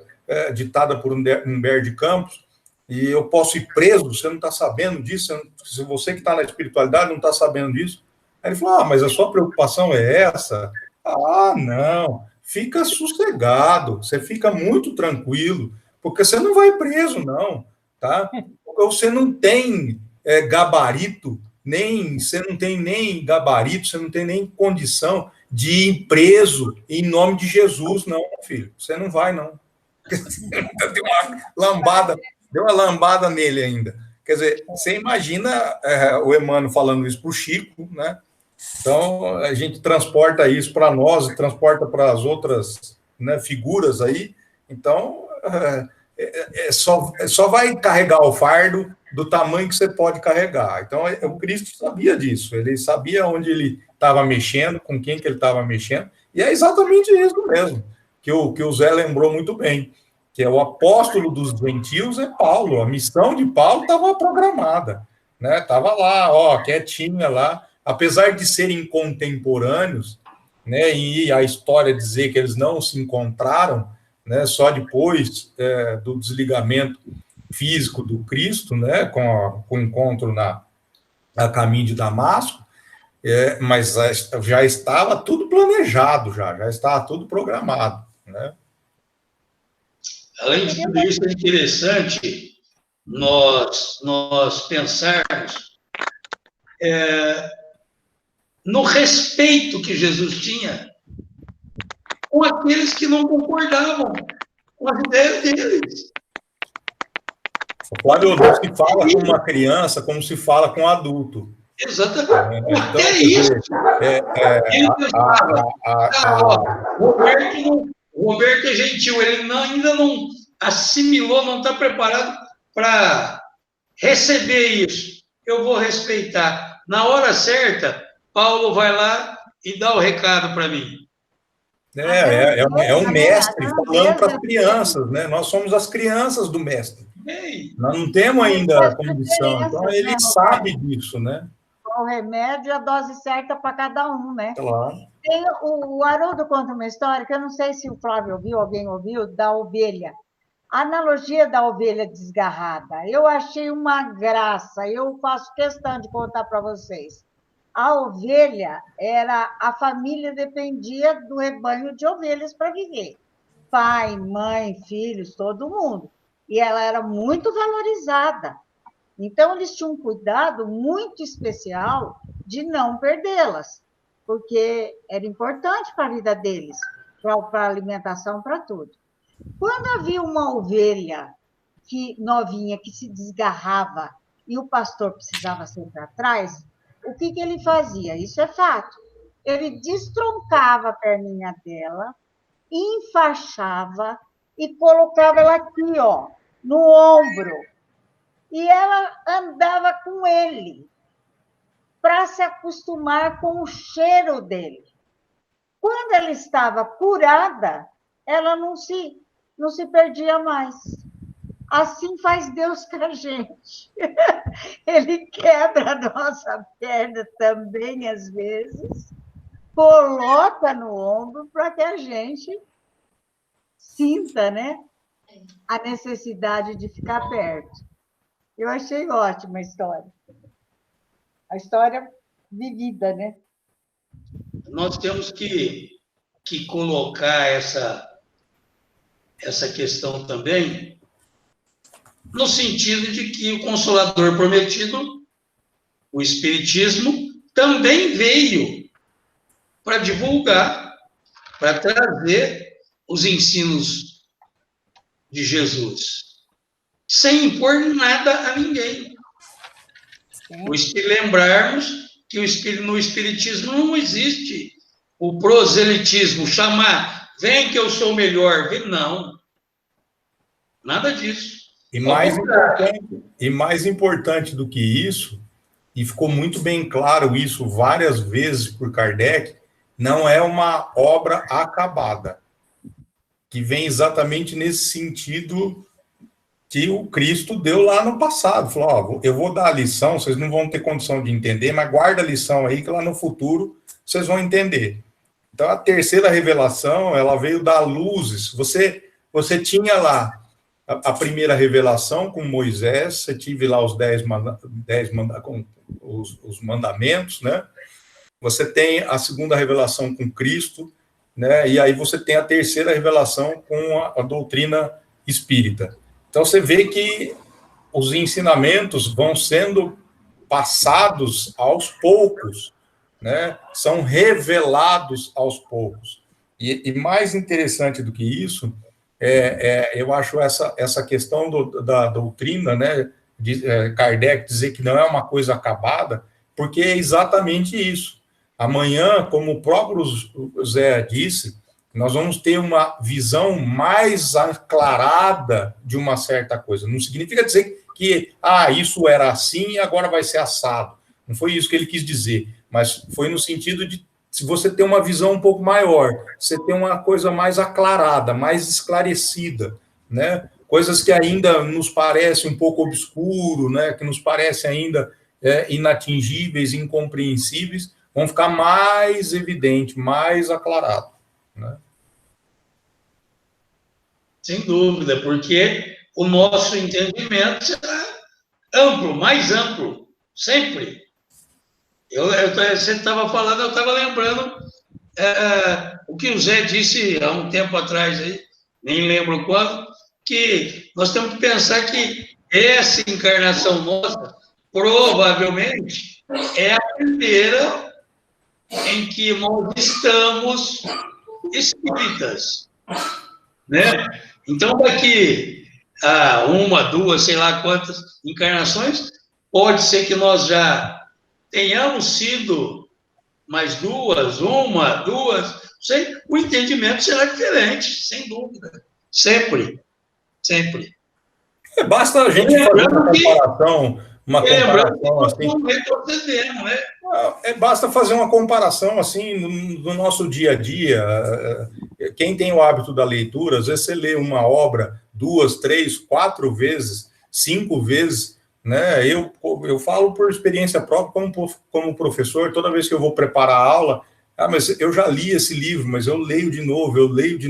ditada por Humberto de Campos, e eu posso ir preso, você não está sabendo disso, se você que está na espiritualidade não está sabendo disso. Aí ele falou, mas a sua preocupação é essa? Não, fica sossegado, você fica muito tranquilo, porque você não vai preso, não, tá? Porque você não tem gabarito, você não tem nem gabarito, você não tem nem condição de ir preso em nome de Jesus, não, filho, você não vai, não. Deu uma lambada nele ainda. Quer dizer, você imagina o Emmanuel falando isso para o Chico, né? Então, a gente transporta isso para nós, transporta para as outras, né, figuras aí. Então, só vai carregar o fardo do tamanho que você pode carregar. Então, o Cristo sabia disso. Ele sabia onde ele estava mexendo, com quem que ele estava mexendo. E é exatamente isso mesmo, que o Zé lembrou muito bem, que é o apóstolo dos gentios é Paulo. A missão de Paulo estava programada, né? Estava lá, ó, quietinha lá. Apesar de serem contemporâneos, né, e a história dizer que eles não se encontraram, né, só depois do desligamento físico do Cristo, né, com o encontro a caminho de Damasco, mas já estava tudo planejado, já estava tudo programado, né? Além de tudo isso, é interessante nós pensarmos no respeito que Jesus tinha com aqueles que não concordavam com as ideias deles. Flávio, não se fala com uma criança como se fala com um adulto. Exatamente. Então, é isso. Ele pensava, o Roberto é gentil, ele ainda não assimilou, não está preparado para receber isso. Eu vou respeitar. Na hora certa, Paulo vai lá e dá o recado para mim. É um mestre falando para as crianças, né? Nós somos as crianças do mestre. Nós não temos ainda a condição, então ele sabe disso, né? O remédio e a dose certa para cada um, né? Claro. O Haroldo conta uma história que eu não sei se o Flávio ouviu, alguém ouviu, da ovelha. A analogia da ovelha desgarrada. Eu achei uma graça, eu faço questão de contar para vocês. A ovelha era... A família dependia do rebanho de ovelhas para viver. Pai, mãe, filhos, todo mundo. E ela era muito valorizada. Então, eles tinham um cuidado muito especial de não perdê-las, porque era importante para a vida deles, para a alimentação, para tudo. Quando havia uma ovelha novinha que se desgarrava e o pastor precisava sempre atrás, o que ele fazia? Isso é fato. Ele destroncava a perninha dela, enfaixava e colocava ela aqui, ó, no ombro. E ela andava com ele para se acostumar com o cheiro dele. Quando ela estava curada, ela não se perdia mais. Assim faz Deus com a gente. Ele quebra a nossa perna também, às vezes, coloca no ombro para que a gente sinta, né, a necessidade de ficar perto. Eu achei ótima a história. A história vivida, né? Nós temos que colocar essa questão também no sentido de que o Consolador prometido, o Espiritismo, também veio para divulgar, para trazer os ensinos de Jesus, sem impor nada a ninguém. Lembrarmos que no Espiritismo não existe o proselitismo, chamar, vem que eu sou melhor, não. Nada disso. E mais importante do que isso, e ficou muito bem claro isso várias vezes por Kardec, não é uma obra acabada, que vem exatamente nesse sentido que o Cristo deu lá no passado. Falou, eu vou dar a lição, vocês não vão ter condição de entender, mas guarda a lição aí, que lá no futuro vocês vão entender. Então, a terceira revelação, ela veio dar luzes. Você tinha lá a primeira revelação com Moisés, você tive lá os 10 mandamentos, né? Você tem a segunda revelação com Cristo, né? E aí você tem a terceira revelação com a doutrina espírita. Então, você vê que os ensinamentos vão sendo passados aos poucos, né? São revelados aos poucos. E mais interessante do que isso, eu acho essa questão da doutrina, né? De Kardec dizer que não é uma coisa acabada, porque é exatamente isso. Amanhã, como o próprio Zé disse, nós vamos ter uma visão mais aclarada de uma certa coisa. Não significa dizer que, isso era assim e agora vai ser assado. Não foi isso que ele quis dizer, mas foi no sentido de, se você tem uma visão um pouco maior, você tem uma coisa mais aclarada, mais esclarecida, né? Coisas que ainda nos parecem um pouco obscuro, né? Que nos parecem ainda inatingíveis, incompreensíveis, vão ficar mais evidente, mais aclarado, né? Sem dúvida, porque o nosso entendimento será amplo, mais amplo, sempre. Você estava falando, eu estava lembrando o que o Zé disse há um tempo atrás, aí, nem lembro quando, que nós temos que pensar que essa encarnação nossa, provavelmente, é a primeira em que nós estamos espíritas, né? Então, daqui a uma, duas, sei lá quantas encarnações, pode ser que nós já tenhamos sido mais duas, uma, duas, sei, o entendimento será diferente, sem dúvida, sempre, sempre. Basta a gente fazer uma comparação assim. Basta fazer uma comparação assim no nosso dia a dia. Quem tem o hábito da leitura, às vezes você lê uma obra 2, 3, 4 vezes, 5 vezes, né? Eu falo por experiência própria como professor, toda vez que eu vou preparar a aula, mas eu já li esse livro, mas eu leio de novo, leio de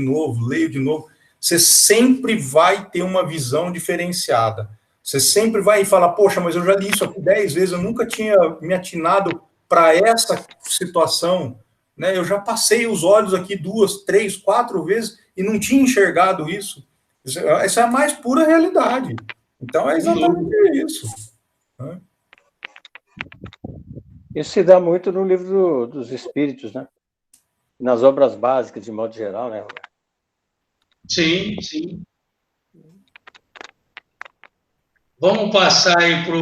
novo. Você sempre vai ter uma visão diferenciada. Você sempre vai falar, poxa, mas eu já li isso aqui 10 vezes, eu nunca tinha me atinado para essa situação, né? Eu já passei os olhos aqui 2, 3, 4 vezes e não tinha enxergado isso. Isso é a mais pura realidade. Então, é exatamente isso. Né? Isso se dá muito no livro dos Espíritos, né? Nas obras básicas, de modo geral, né, Roberto? Sim, sim. Vamos passar aí para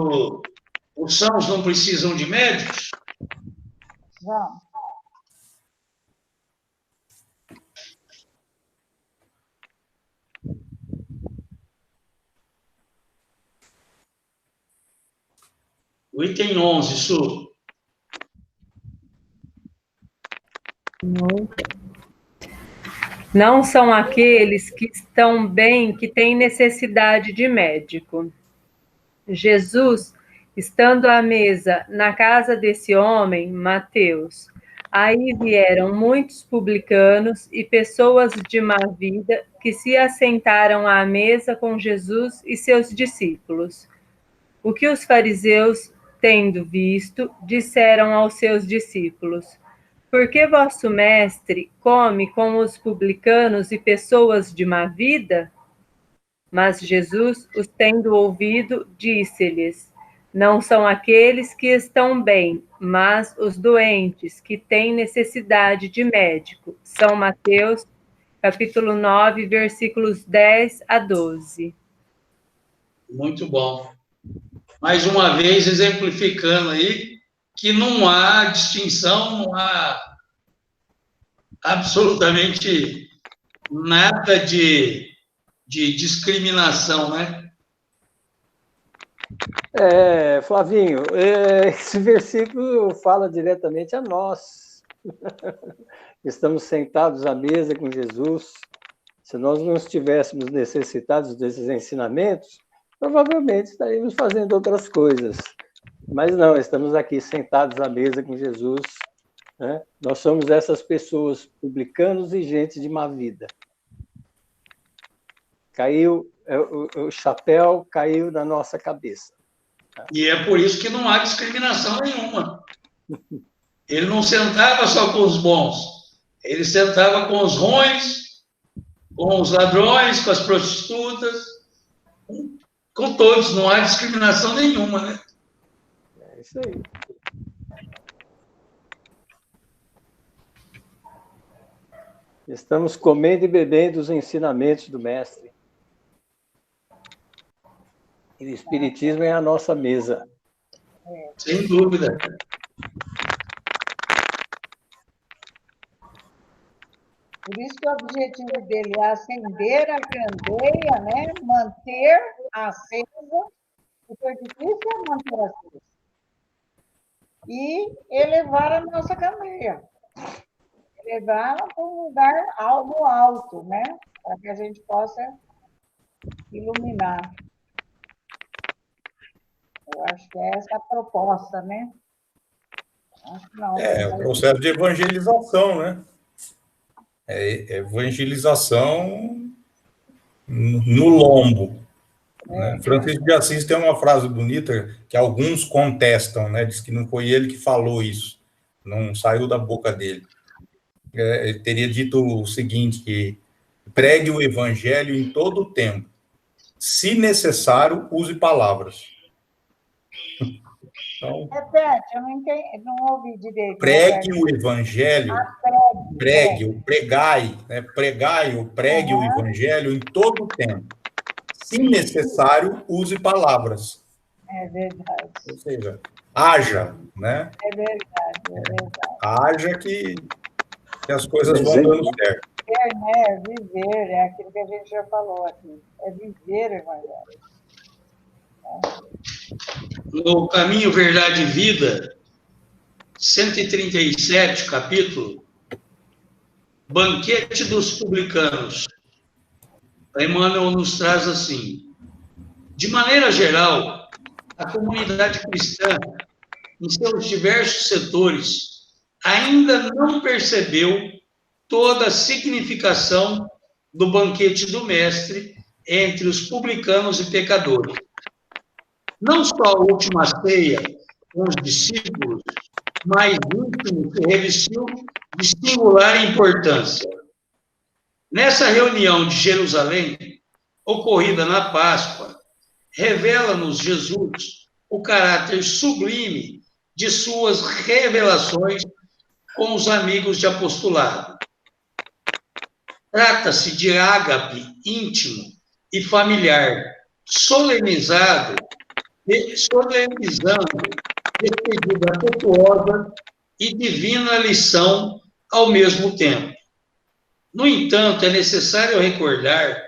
os sãos não precisam de médicos? Vamos. O item 11, Su. Não são aqueles que estão bem que têm necessidade de médico. Jesus, estando à mesa na casa desse homem, Mateus, aí vieram muitos publicanos e pessoas de má vida que se assentaram à mesa com Jesus e seus discípulos. O que os fariseus, tendo visto, disseram aos seus discípulos: por que vosso mestre come com os publicanos e pessoas de má vida? Mas Jesus, os tendo ouvido, disse-lhes: não são aqueles que estão bem, mas os doentes que têm necessidade de médico. São Mateus, capítulo 9, versículos 10 a 12. Muito bom. Mais uma vez, exemplificando aí que não há distinção, não há absolutamente nada de discriminação, né? Flavinho, esse versículo fala diretamente a nós. Estamos sentados à mesa com Jesus. Se nós não estivéssemos necessitados desses ensinamentos, provavelmente estaríamos fazendo outras coisas. Mas não, estamos aqui sentados à mesa com Jesus. Né? Nós somos essas pessoas, publicanos e gente de má vida. Caiu, o chapéu caiu na nossa cabeça. E é por isso que não há discriminação nenhuma. Ele não sentava só com os bons, ele sentava com os ruins, com os ladrões, com as prostitutas, com todos, não há discriminação nenhuma, né? É isso aí. Estamos comendo e bebendo os ensinamentos do Mestre. E o Espiritismo é a nossa mesa. Sem dúvida. Por isso que o objetivo dele é acender a candeia, né? Manter acesa, porque o difícil é manter acesa. E elevar a nossa candeia. Elevá-la para um lugar algo alto, né? Para que a gente possa iluminar. Eu acho que é essa a proposta, né? Acho que não. É o processo de evangelização, né? É evangelização no lombo. Né? Francisco de Assis tem uma frase bonita que alguns contestam, né? Diz que não foi ele que falou isso, não saiu da boca dele. Ele teria dito o seguinte, que pregue o evangelho em todo o tempo. Se necessário, use palavras. Então, repete, eu não entendi, não ouvi direito. Pregue o evangelho, pregue, pregai, né? Pregai ou pregue o evangelho em todo o tempo. Se necessário, use palavras. É verdade. Ou seja, haja, né? É verdade. Haja que as coisas vão dando certo. Viver, né? Viver, é aquilo que a gente já falou aqui. É viver o evangelho. No Caminho, Verdade e Vida, 137, capítulo, Banquete dos Publicanos. Emmanuel nos traz assim: de maneira geral, a comunidade cristã, em seus diversos setores, ainda não percebeu toda a significação do banquete do Mestre entre os publicanos e pecadores. Não só a última ceia com os discípulos, mais íntimo se revestiu de singular importância. Nessa reunião de Jerusalém, ocorrida na Páscoa, revela-nos Jesus o caráter sublime de suas revelações com os amigos de apostolado. Trata-se de ágape íntimo e familiar, solenizando despedida afetuosa e divina lição ao mesmo tempo. No entanto, é necessário recordar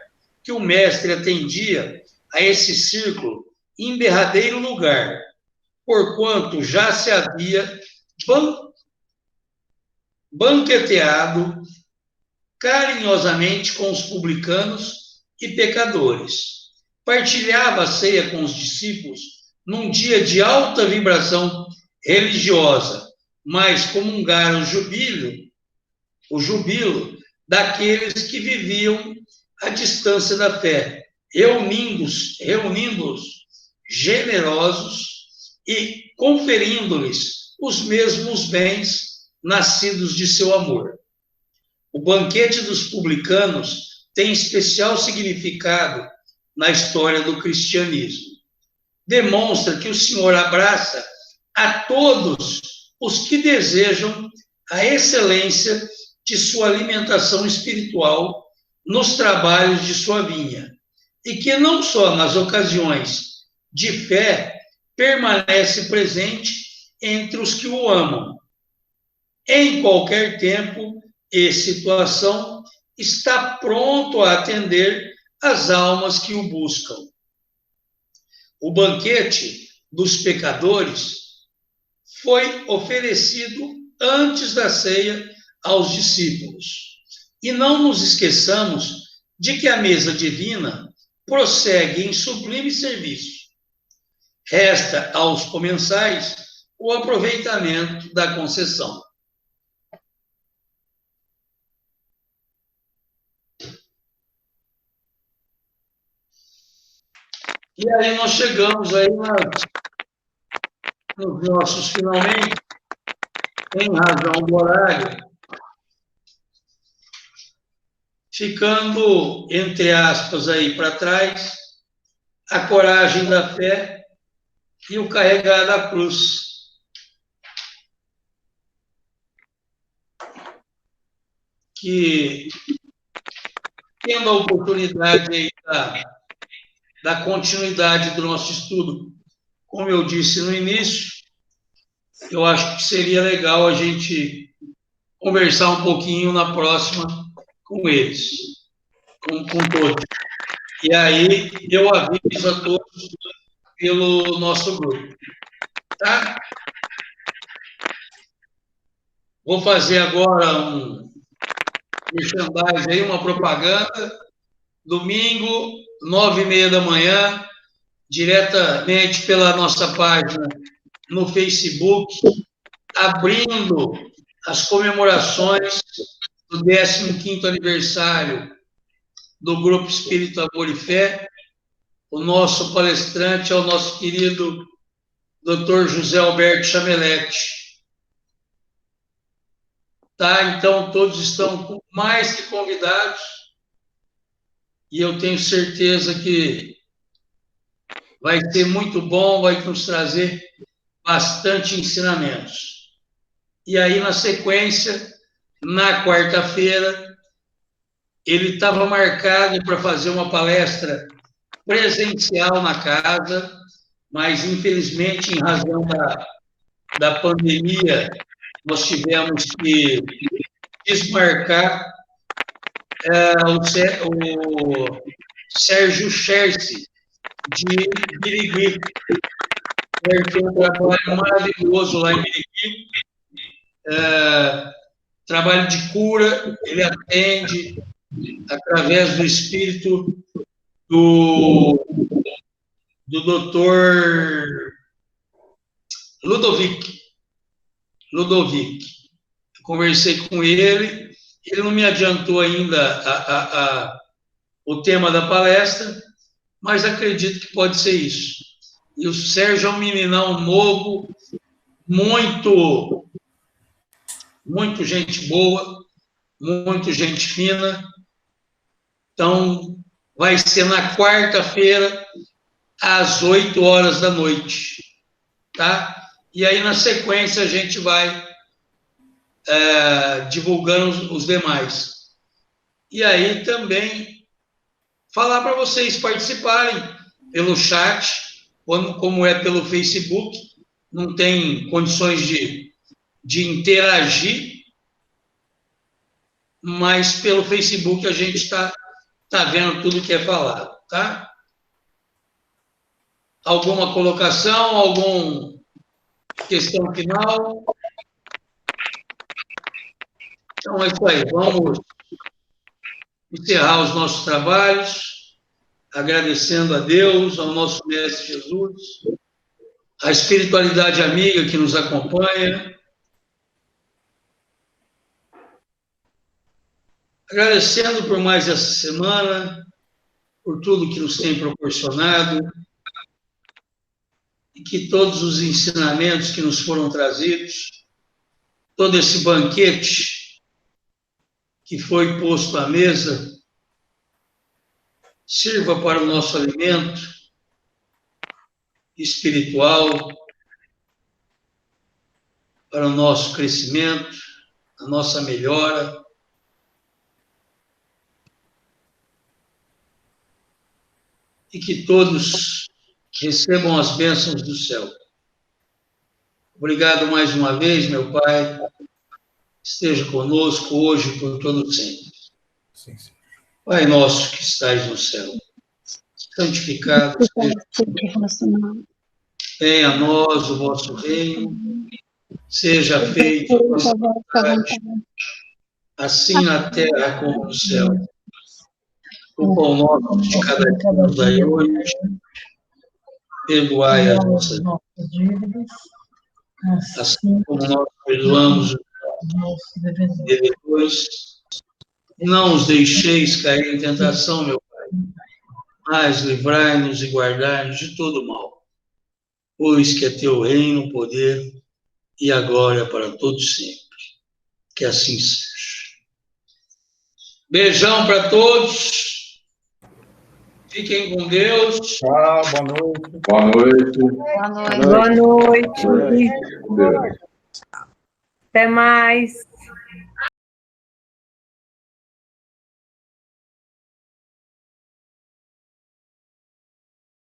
que o mestre atendia a esse círculo em derradeiro lugar, porquanto já se havia banqueteado carinhosamente com os publicanos e pecadores. Partilhava a ceia com os discípulos num dia de alta vibração religiosa, mas comungaram o jubilo daqueles que viviam à distância da fé, reunindo-os generosos e conferindo-lhes os mesmos bens nascidos de seu amor. O banquete dos publicanos tem especial significado na história do cristianismo. Demonstra que o Senhor abraça a todos os que desejam a excelência de sua alimentação espiritual nos trabalhos de sua vinha, e que não só nas ocasiões de fé permanece presente entre os que o amam. Em qualquer tempo e situação, está pronto a atender as almas que o buscam. O banquete dos pecadores foi oferecido antes da ceia aos discípulos. E não nos esqueçamos de que a mesa divina prossegue em sublime serviço. Resta aos comensais o aproveitamento da concessão. E aí nós chegamos aí nos nossos finalmente, em razão do horário, ficando, entre aspas, aí para trás, a coragem da fé e o carregar da cruz. Que, tendo a oportunidade aí da continuidade do nosso estudo, como eu disse no início, eu acho que seria legal a gente conversar um pouquinho na próxima com eles, com todos. E aí eu aviso a todos pelo nosso grupo. Tá? Vou fazer agora um merchandising aí, uma propaganda. Domingo, 9h30 da manhã, diretamente pela nossa página no Facebook, abrindo as comemorações do 15º aniversário do Grupo Espírito Amor e Fé. O nosso palestrante é o nosso querido Dr. José Alberto Chamelete. Tá? Então, todos estão mais que convidados e eu tenho certeza que vai ser muito bom, vai nos trazer bastante ensinamentos. E aí, na sequência, na quarta-feira, ele estava marcado para fazer uma palestra presencial na casa, mas, infelizmente, em razão da pandemia, nós tivemos que desmarcar o Sérgio Chersi, de Birigui. Ele tem um trabalho maravilhoso lá em Birigui, trabalho de cura, ele atende através do espírito do doutor Ludovic. Eu conversei com ele não me adiantou ainda o tema da palestra, mas acredito que pode ser isso. E o Sérgio é um meninão novo, muito muito gente boa, muito gente fina. Então, vai ser na quarta-feira, às 8 horas da noite, tá? E aí, na sequência, a gente vai divulgando os demais. E aí, também, falar para vocês participarem pelo chat, como é pelo Facebook, não tem condições de interagir, mas pelo Facebook a gente está vendo tudo que é falado, tá? Alguma colocação, alguma questão final? Então é isso aí, vamos encerrar os nossos trabalhos, agradecendo a Deus, ao nosso Mestre Jesus, a espiritualidade amiga que nos acompanha, agradecendo por mais essa semana, por tudo que nos tem proporcionado, e que todos os ensinamentos que nos foram trazidos, todo esse banquete que foi posto à mesa, sirva para o nosso alimento espiritual, para o nosso crescimento, a nossa melhora. E que todos recebam as bênçãos do céu. Obrigado mais uma vez, meu Pai. Esteja conosco hoje e por todo sempre. Sim, sim. Pai nosso que estais no céu, santificado seja. Venha a nós o vosso reino, seja feita a vossa vontade, assim na terra como no céu. O pão nosso de cada dia nos dai hoje, perdoai as nossas dívidas, assim como nós perdoamos os devedores. Não os deixeis cair em tentação, meu Pai, mas livrai-nos e guardai-nos de todo mal, pois que é teu reino, o poder e a glória para todos sempre. Que assim seja. Beijão para todos. Fiquem com Deus. Tchau, boa noite. Boa noite. Boa noite. Até mais.